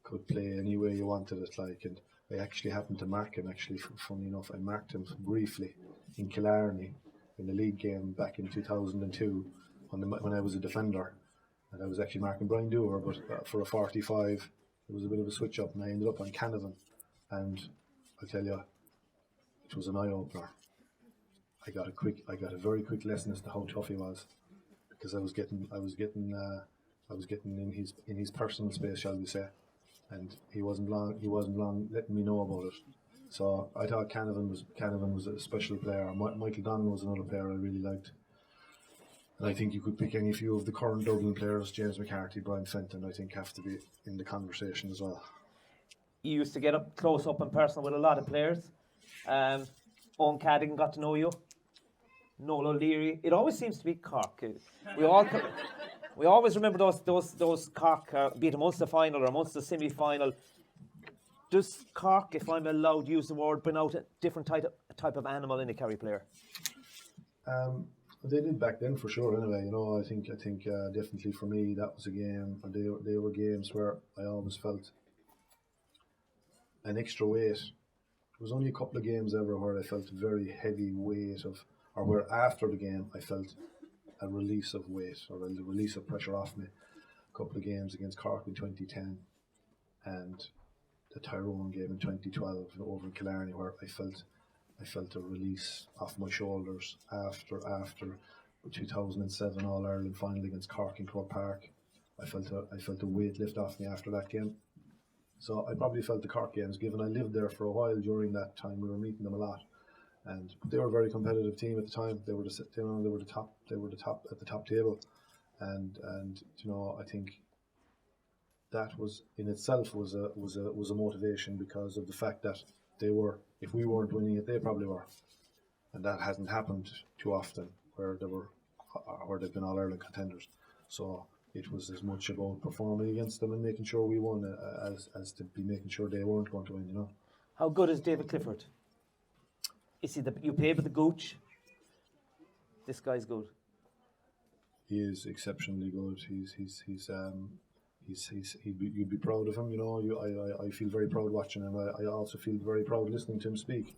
could play any way you wanted it. And I actually happened to mark him. Actually, funny enough, I marked him briefly in Killarney in the league game back in 2002 when I was a defender, and I was actually marking Brian Dewar, but for a 45, it was a bit of a switch up, and I ended up on Canavan, and I'll tell you, it was an eye opener. I got a very quick lesson as to how tough he was, because I was getting in his personal space, shall we say, and he wasn't long letting me know about it. So I thought Canavan was a special player. Michael Donlan was another player I really liked, and I think you could pick any few of the current Dublin players. James McCarthy, Brian Fenton, I think have to be in the conversation as well. You used to get close up and personal with a lot of players. Owen Cadigan got to know you. Noel O'Leary. It always seems to be Cork. We always remember those Cork, be it a Munster final or a Munster semi-final. Does Cork, if I'm allowed to use the word, bring out a different type of animal in a Kerry player? They did back then, for sure. Anyway, I think definitely for me that was a game. They were games where I always felt an extra weight. There was only a couple of games ever where I felt very heavy weight or where after the game I felt a release of weight or a release of pressure off me. A couple of games against Cork in 2010 and the Tyrone game in 2012 over in Killarney, where I felt a release off my shoulders after the 2007 All-Ireland final against Cork in Croke Park. I felt a weight lift off me after that game. So I probably felt the Cork games, given I lived there for a while during that time. We were meeting them a lot, and they were a very competitive team at the time. They were the top at the top table, and I think that was in itself was a motivation, because of the fact that they were, if we weren't winning it, they probably were, and that hasn't happened too often where they've been All-Ireland contenders. So it was as much about performing against them and making sure we won as to be making sure they weren't going to win. How good is David Clifford? Is he you played with the Gooch? This guy's good. he is exceptionally good. You'd be proud of him. I feel very proud watching him. I also feel very proud listening to him speak.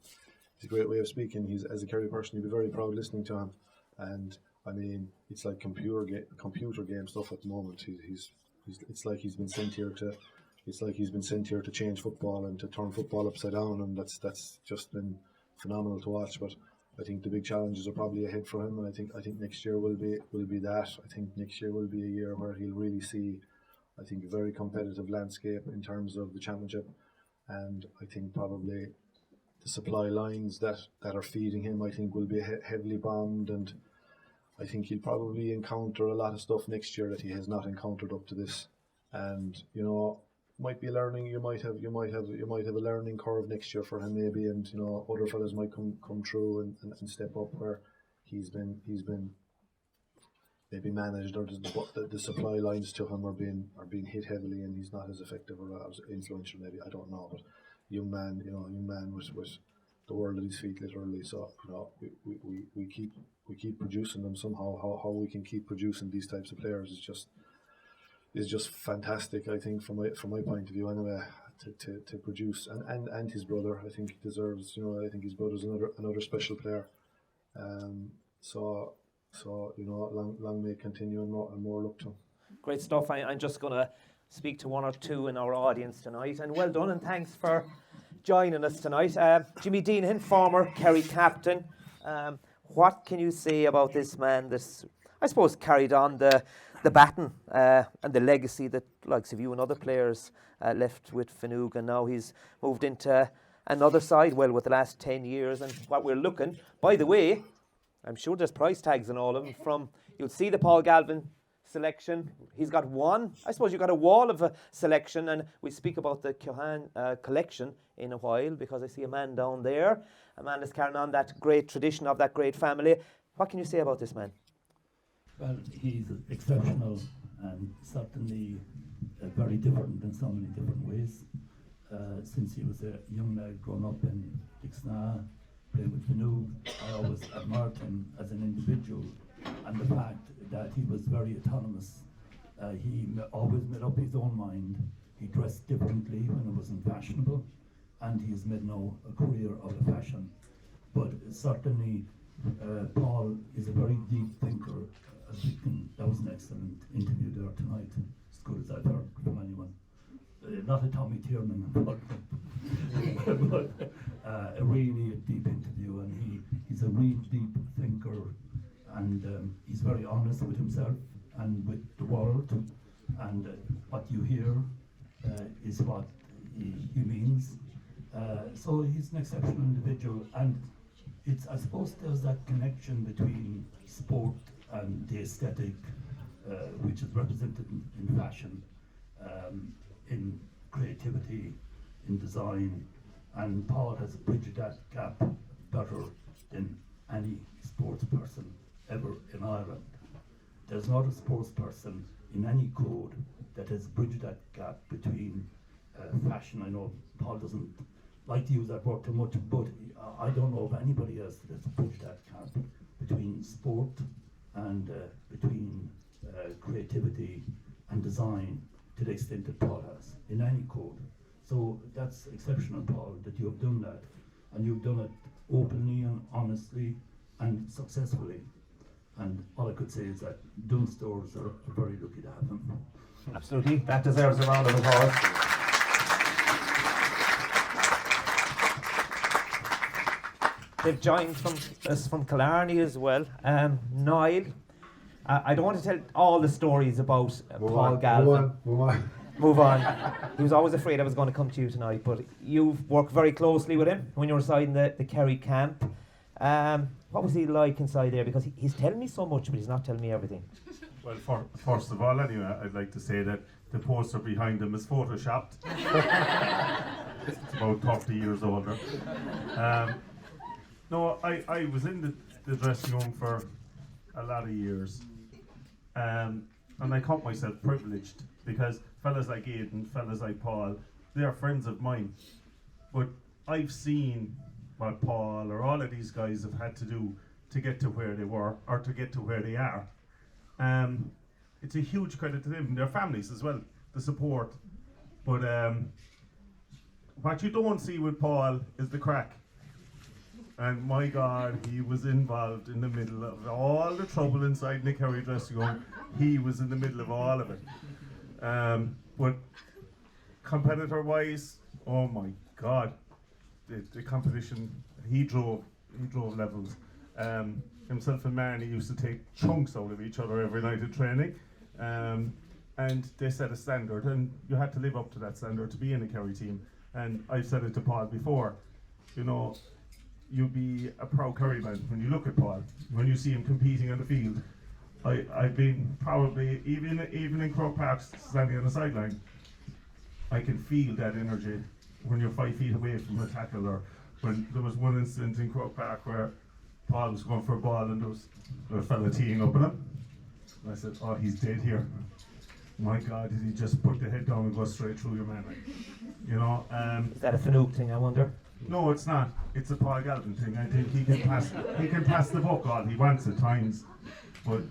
It's a great way of speaking. He's, as a Kerry person, you'd be very proud listening to him. And I mean, it's like computer game stuff at the moment. It's like he's been sent here to change football and to turn football upside down, and that's just been phenomenal to watch. But I think the big challenges are probably ahead for him, and I think next year will be that. I think next year will be a year where he'll really see, I think, a very competitive landscape in terms of the championship, and I think probably the supply lines that are feeding him, I think, will be heavily bombed, and I think he'll probably encounter a lot of stuff next year that he has not encountered up to this, and might be learning. You might have a learning curve next year for him maybe, and other fellas might come through and step up where he's been maybe managed, or the supply lines to him are being hit heavily, and he's not as effective or as influential maybe. I don't know, but young man with the world at his feet literally. So we keep producing them somehow. How we can keep producing these types of players is just fantastic. I think from my point of view anyway, to produce, and his brother, I think he deserves. I think his brother's another special player. So long may it continue, and more luck to him. Great stuff. I'm just going to speak to one or two in our audience tonight, and well done, and thanks for joining us tonight. Jimmy Deanahan, former Kerry captain. What can you say about this man that's, I suppose, carried on the baton and the legacy that likes of you and other players left with Finoog, and now he's moved into another side, well, with the last 10 years, and what we're looking, by the way, I'm sure there's price tags and all of them from, you'll see the Paul Galvin selection. He's got one. I suppose you've got a wall of a selection, and we'll speak about the Keohane collection in a while, because I see a man down there, a man that's carrying on that great tradition of that great family. What can you say about this man? Well, he's exceptional and certainly very different in so many different ways. Since he was a young lad growing up in Dixna, playing with Finoog, I always admired him as an individual, and the fact that he was very autonomous. He always made up his own mind. He dressed differently when it wasn't fashionable, and he's made now a career out of fashion. But certainly, Paul is a very deep thinker. That was an excellent interview there tonight, as good as I've heard from anyone. Not a Tommy Tiernan, but a really deep interview, and he's a real deep thinker, and he's very honest with himself and with the world, and what you hear is what he means. So he's an exceptional individual, and I suppose there's that connection between sport and the aesthetic, which is represented in fashion, in creativity, in design, and Paul has bridged that gap better than any sports person ever in Ireland. There's not a sports person in any code that has bridged that gap between fashion. I know Paul doesn't like to use that word too much, but I don't know of anybody else that's bridged that gap between sport and between creativity and design to the extent that Paul has in any code. So that's exceptional, Paul, that you have done that, and you've done it openly and honestly and successfully. And all I could say is that Dunnes Stores are very lucky to have him. Absolutely, that deserves a round of applause. They've joined us from Killarney as well. Niall, I don't want to tell all the stories about Paul Galvin. Move on. He was always afraid I was going to come to you tonight, but you've worked very closely with him when you were inside the Kerry camp. What was he like inside there? Because he's telling me so much, but he's not telling me everything. Well, first of all, anyway, I'd like to say that the poster behind him is photoshopped. It's about 30 years older. No, I was in the dressing room for a lot of years, and I count myself privileged, because fellas like Aidan, fellas like Paul, they are friends of mine. But I've seen what Paul or all of these guys have had to do to get to where they were, or to get to where they are. It's a huge credit to them and their families as well, the support. But what you don't see with Paul is the crack. And my God, he was involved in the middle of all the trouble inside the Kerry dressing room. He was in the middle of all of it. But competitor-wise, oh my God, the competition, he drove levels. Himself and Marnie used to take chunks out of each other every night at training. And they set a standard, and you had to live up to that standard to be in a Kerry team. And I've said it to Paul before, you know, you'll be a proud Kerry man when you look at Paul, when you see him competing on the field. I've been probably, even in Croke Park, standing on the sideline, I can feel that energy when you're 5 feet away from a tackle. Or when there was one incident in Croke Park where Paul was going for a ball and there was a fella teeing up on him. And I said, oh, he's dead here. My God, did he just put the head down and go straight through your man? You know. Is that a Fanook thing, I wonder? No, it's not. It's a Paul Galvin thing. I think he can pass the buck all he wants at times, but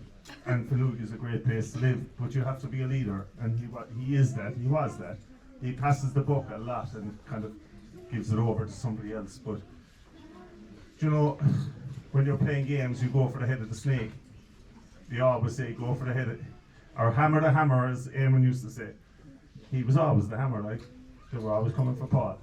and Fanook is a great place to live. But you have to be a leader, and he is that. He was that. He passes the buck a lot and kind of gives it over to somebody else. But you know, when you're playing games, you go for the head of the snake. They always say go for the head of, or hammer the hammer, as Eamon used to say. He was always the hammer, like they were always coming for Paul.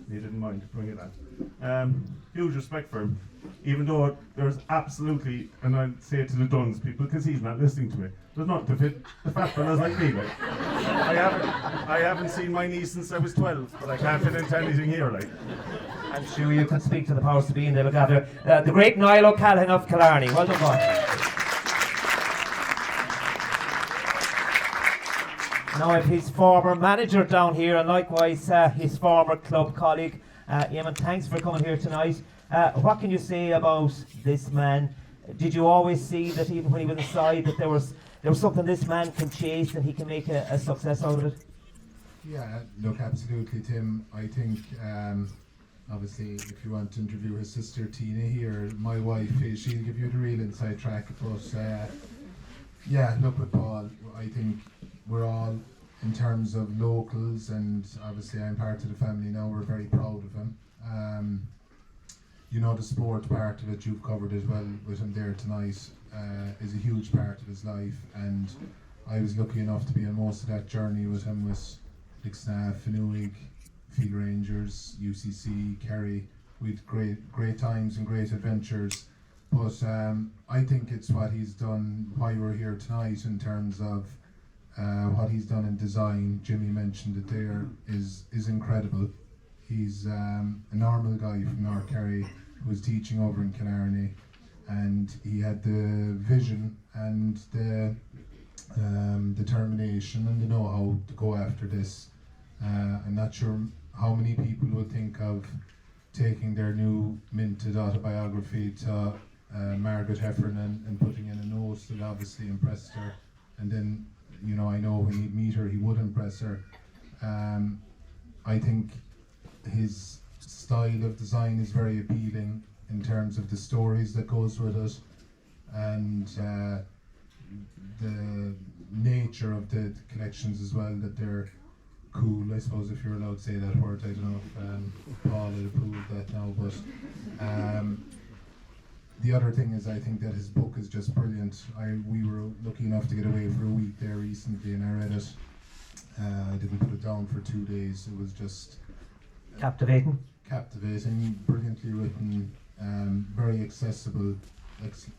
He didn't mind to bring it on. Huge respect for him, even though there's absolutely, and I'll say it to the Dunnes people because he's not listening to me, there's nothing to fit the fat fellas like me. Like. I haven't seen my niece since I was 12, but I can't fit into anything here. Like. I'm sure you can speak to the powers to be in there. Look after the great Niall O'Callaghan of Killarney. Well done, boy. Now I have his former manager down here, and likewise his former club colleague. Eamon, thanks for coming here tonight. What can you say about this man? Did you always see that even when he was aside that there was something this man can chase and he can make a success out of it? Yeah, look, absolutely, Tim. I think, obviously, if you want to interview his sister Tina here, my wife, she'll give you the real inside track. But yeah, look with Paul, I think we're all, in terms of locals, and obviously I'm part of the family now, we're very proud of him. You know, the sport part of it, you've covered as well with him there tonight, is a huge part of his life, and I was lucky enough to be on most of that journey with him, with Lixnav, Finuig, Field Rangers, UCC, Kerry, with great times and great adventures. But I think it's what he's done, why we're here tonight, in terms of what he's done in design. Jimmy mentioned it there, is incredible. He's a normal guy from North Kerry who was teaching over in Killarney, and he had the vision and the determination and the know-how to go after this. I'm not sure how many people would think of taking their new minted autobiography to Margaret Heffernan and putting in a note that obviously impressed her, and then, you know, I know when he'd meet her he would impress her. I think his style of design is very appealing in terms of the stories that goes with it, and the nature of the collections as well, that they're cool, I suppose, if you're allowed to say that word. I don't know if Paul had approved that now, but the other thing is, I think that his book is just brilliant. We were lucky enough to get away for a week there recently, and I read it. I didn't put it down for 2 days. It was just Captivating, brilliantly written, very accessible,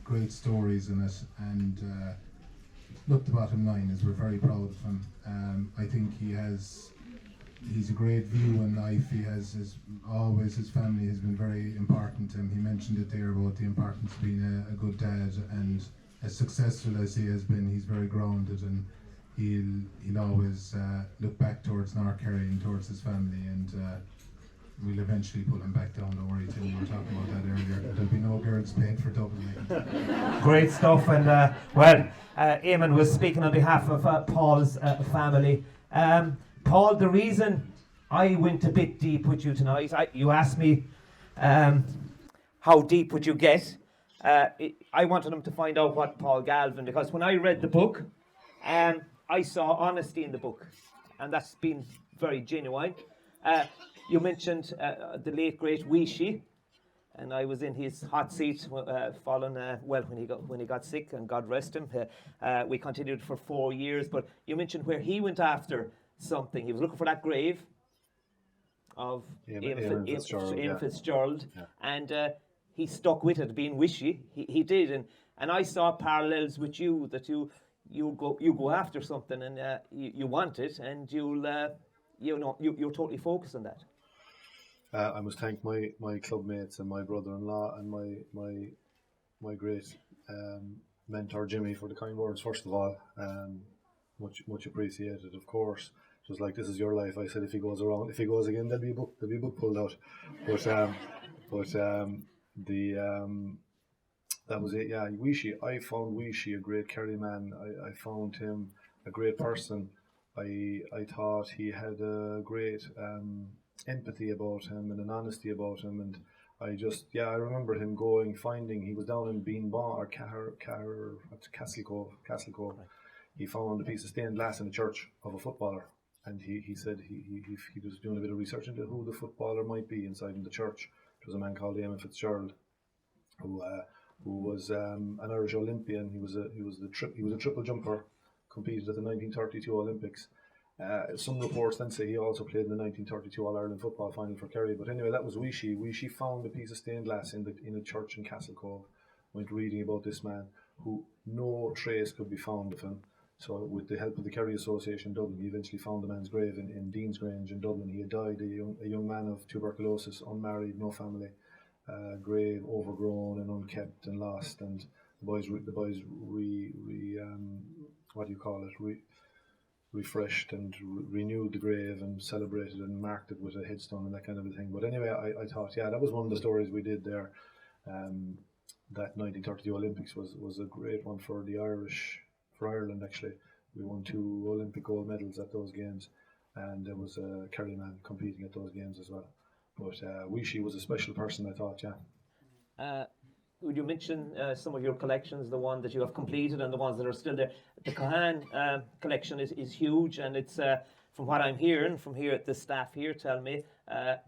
great stories in it, and look, the bottom line is we're very proud of him. I think he's a great view in life. He has his family has been very important to him. He mentioned it there about the importance of being a good dad, and as successful as he has been, he's very grounded, and he'll always look back towards North Kerry and towards his family, and we'll eventually pull him back down. Don't worry, Tim, we were talking about that earlier. There'll be no girls paid for Dublin. great stuff. And well, Eamon was speaking on behalf of Paul's family. Paul, the reason I went a bit deep with you tonight, you asked me how deep would you get. I wanted him to find out what Paul Galvin, because when I read the book, I saw honesty in the book, and that's been very genuine. You mentioned the late great Weeshy, and I was in his hot seat following when he got sick, and God rest him. We continued for 4 years, but you mentioned where he went after something. He was looking for that grave of Ian Fitzgerald, Yeah. and he stuck with it, being wishy. He did, and I saw parallels with you, that you go after something, and you want it, and you're totally focused on that. I must thank my club mates and my brother-in-law and my great mentor Jimmy for the kind words. First of all, much appreciated, of course. Just like, this is your life. I said, if he goes again, there'll be a book pulled out. That was it. Yeah, Weeshy. I found Weeshy a great Kerry man. I found him a great person. I thought he had a great empathy about him and an honesty about him, and I remember him finding, he was down in Beanbaugh or Castlecove. Right. He found a piece of stained glass in a church of a footballer, and he said he was doing a bit of research into who the footballer might be inside in the church. It was a man called Ian Fitzgerald, who was an Irish Olympian. He was a triple jumper, competed at the 1932 Olympics. Some reports then say he also played in the 1932 All-Ireland football final for Kerry. But anyway, that was Weeshy. Weeshy found a piece of stained glass in a church in Castlecove. Went reading about this man, who no trace could be found of him. So with the help of the Kerry Association in Dublin, he eventually found the man's grave in Dean's Grange in Dublin. He had died a young man of tuberculosis, unmarried, no family, grave overgrown and unkept and lost. And the boys refreshed and renewed the grave and celebrated and marked it with a headstone and that kind of a thing. But anyway, I thought, that was one of the stories we did there. That 1932 Olympics was a great one for Ireland actually. We won 2 Olympic gold medals at those games, and there was a Kerry man competing at those games as well. But Weeshy was a special person, I thought, Would you mention some of your collections, the one that you have completed and the ones that are still there? The Cohan collection is huge, and it's, from what I'm hearing from here, the staff here tell me,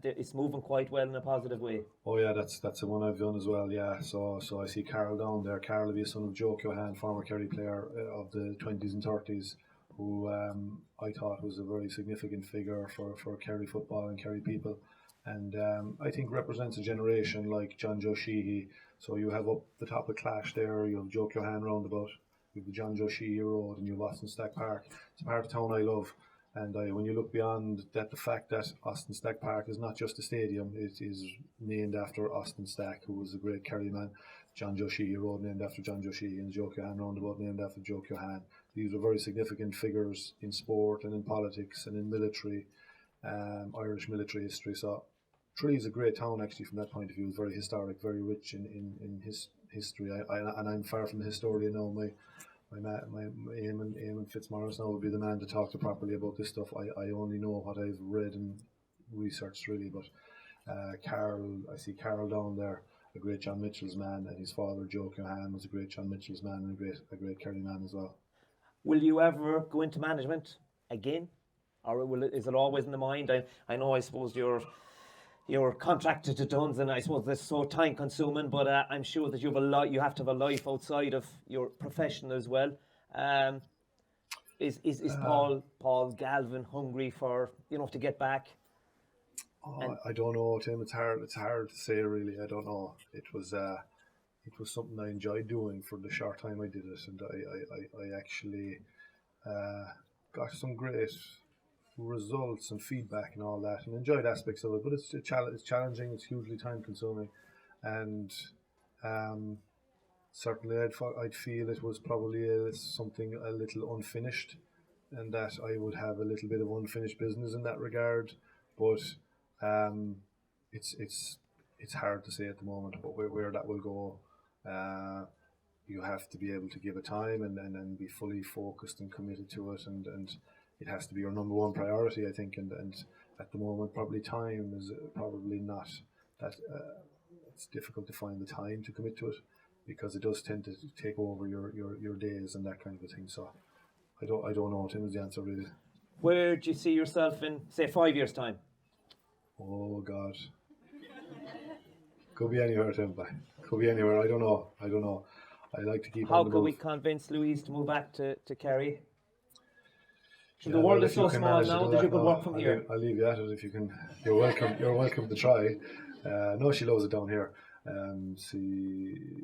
it's moving quite well in a positive way. Oh yeah, that's the one I've done as well, yeah. So I see Carol down there. Carol will be a son of Joe Cohan, former Kerry player of the 20s and 30s, who I thought was a very significant figure for Kerry football and Kerry people. And I think represents a generation like John Joe Sheehy. So you have up the top of Clash there, you have Joe Cohan roundabout, you have the John Joe Sheehy Road, and you have Austin Stack Park. It's a part of town I love. And when you look beyond that, the fact that Austin Stack Park is not just a stadium, it is named after Austin Stack, who was a great Kerry man. John Joe Sheehy Road named after John Joe Sheehy, and Joe Cohan roundabout named after Joe Cohan. These are very significant figures in sport and in politics and in military, Irish military history. So Tralee is a great town actually from that point of view. It's very historic, very rich in his history. And I'm far from the historian now. My Eamon Fitzmaurice now would be the man to talk to properly about this stuff. I only know what I've read and researched really. But I see Carol down there, a great John Mitchell's man, and his father Joe Cohan was a great John Mitchell's man and a great Kerry man as well. Will you ever go into management again, or is it always in the mind? I know, I suppose you're contracted to Dunnes, and I suppose that's so time consuming, but I'm sure that you have to have a life outside of your profession as well. Is Paul Galvin hungry for, to get back? I don't know, Tim. It's hard to say really. I don't know. It was something I enjoyed doing for the short time I did it, and I actually got some great results and feedback and all that, and enjoyed aspects of it. But it's challenging. It's hugely time consuming, and certainly I'd feel it was probably something a little unfinished, and that I would have a little bit of unfinished business in that regard. But it's hard to say at the moment. But where that will go, you have to be able to give it time and be fully focused and committed to it, and it has to be your number one priority, I think, and at the moment probably time is probably not that, it's difficult to find the time to commit to it. because it does tend to take over your days and that kind of a thing. So I don't know, Tim, is the answer really. Where do you see yourself in, say, 5 years' time? Oh God, could be anywhere, Tim. Could be anywhere. I don't know. I like to keep. How on the could we move. convince Louise to move back to Kerry? Yeah, The world well, is if you so can small manage to now do that you could no, work from here. I'll leave you at it if you can. You're welcome. You're welcome to try. No, she loves it down here.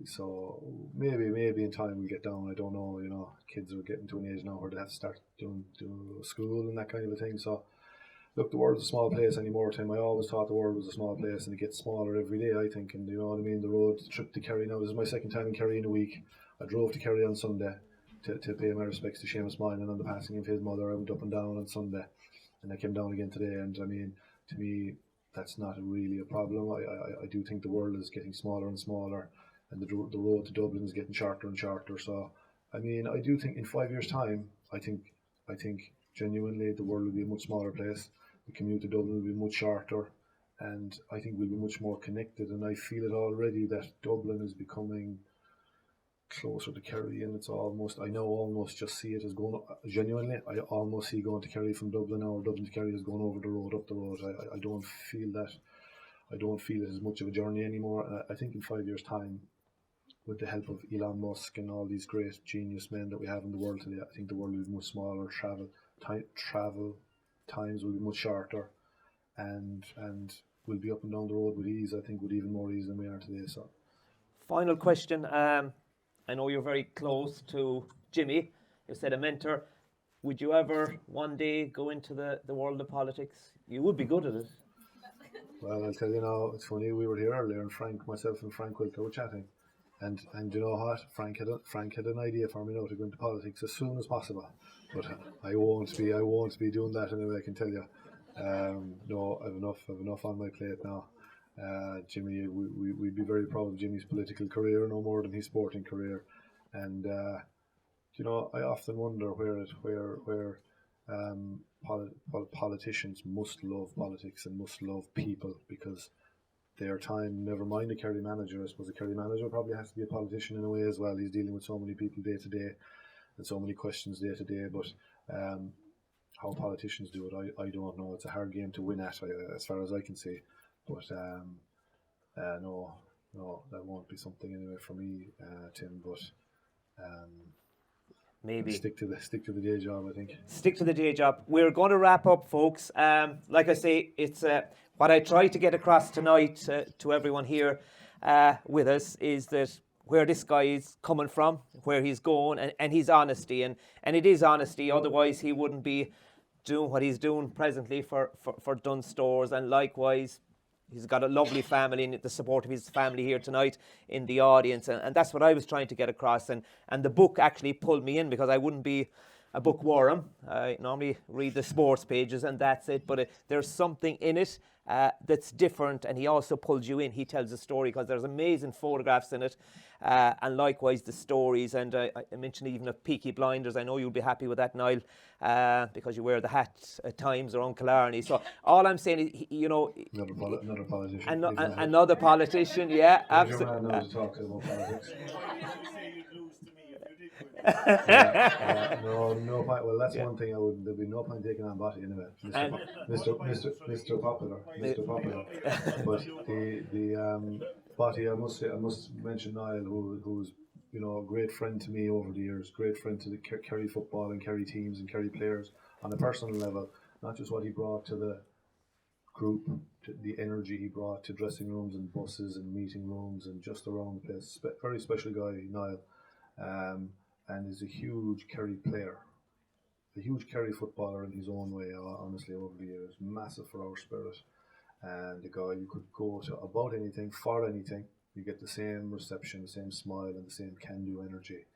So maybe in time we'll get down. I don't know. You know, kids are getting to an age now where they have to start doing school and that kind of a thing. So look, the world's a small place anymore, Tim. I always thought the world was a small place, and it gets smaller every day, I think. And you know what I mean? The trip to Kerry now, this is my second time in Kerry in a week. I drove to Kerry on Sunday to pay my respects to Seamus Moynihan on the passing of his mother. I went up and down on Sunday, and I came down again today. And I mean, to me, that's not really a problem. I do think the world is getting smaller and smaller, and the road to Dublin is getting shorter and shorter. So, I mean, I do think in 5 years' time, I think genuinely the world will be a much smaller place. The commute to Dublin will be much shorter, and I think we'll be much more connected. And I feel it already that Dublin is becoming closer to Kerry, and it's almost just see it as going genuinely. I almost see going to Kerry from Dublin now, or Dublin to Kerry is going over the road, up the road. I don't feel that. I don't feel it as much of a journey anymore. And I think in 5 years' time, with the help of Elon Musk and all these great genius men that we have in the world today, I think the world will be much smaller. Travel times will be much shorter, and we'll be up and down the road with ease. I think with even more ease than we are today. So, Final question. I know you're very close to Jimmy. You said a mentor. Would you ever one day go into the world of politics? You would be good at it. well, I'll tell you now, it's funny, we were here earlier and myself and Frank Wilter were chatting, and you know what, Frank had an idea for me now to go into politics as soon as possible, but I won't be doing that anyway, I can tell you. No, I've enough on my plate now. Jimmy, we'd be very proud of Jimmy's political career, no more than his sporting career. And you know, I often wonder where politicians must love politics and must love people, because their time, never mind a Kerry manager, I suppose a Kerry manager probably has to be a politician in a way as well. He's dealing with so many people day to day and so many questions day to day, but how politicians do it, I don't know. It's a hard game to win at, as far as I can see. But no, that won't be something anyway for me, Tim. But Maybe stick to the day job, I think. Stick to the day job. We're going to wrap up, folks. Like I say, it's what I try to get across tonight to everyone here with us is that where this guy is coming from, where he's going, and his honesty, and it is honesty. Otherwise, he wouldn't be doing what he's doing presently for Dunnes Stores, and likewise. He's got a lovely family and the support of his family here tonight in the audience. And that's what I was trying to get across. And the book actually pulled me in, because I wouldn't be a bookworm. I normally read the sports pages and that's it. But there's something in it that's different. And he also pulls you in. He tells a story, because there's amazing photographs in it. And likewise the stories. And I mentioned even of Peaky Blinders. I know you'll be happy with that, Niall, because you wear the hat at times, or Uncle Arnie. So all I'm saying is, you know... Another politician. Another politician, yeah, absolutely. Your man knows to talk to about politics. No point. Well, that's one thing there'd be no point taking on Botty anyway. Mr. Popular. But the Botty, I must mention Niall, who's you know a great friend to me over the years, great friend to the Kerry football and Kerry teams and Kerry players on a personal level. Not just what he brought to the group, to the energy he brought to dressing rooms and buses and meeting rooms and just around the place. Very special guy, Niall. And is a huge Kerry player, a huge Kerry footballer in his own way, honestly, over the years. Massive for our spirit. And the guy, you could go to about anything, for anything, you get the same reception, the same smile, and the same can-do energy.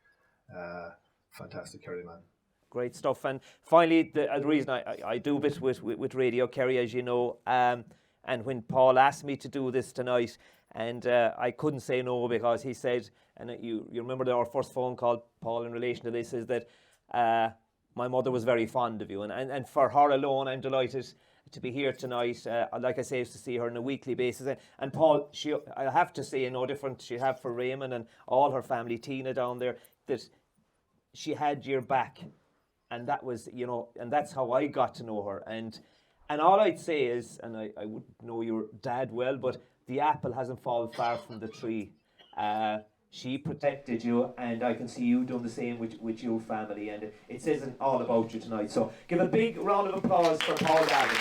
Fantastic Kerry man. Great stuff. And finally, the reason I do a bit with Radio Kerry, as you know, and when Paul asked me to do this tonight, and I couldn't say no, because he said, and you remember our first phone call, Paul, in relation to this, is that my mother was very fond of you. And for her alone, I'm delighted to be here tonight. Like I say, I used to see her on a weekly basis. And Paul, I have to say, no different she'd have for Raymond and all her family, Tina down there, that she had your back. And that was, and that's how I got to know her. And all I'd say is, and I wouldn't know your dad well, but the apple hasn't fallen far from the tree. She protected you, and I can see you doing the same with your family, and it says all about you tonight. So give a big round of applause for Paul Galvin.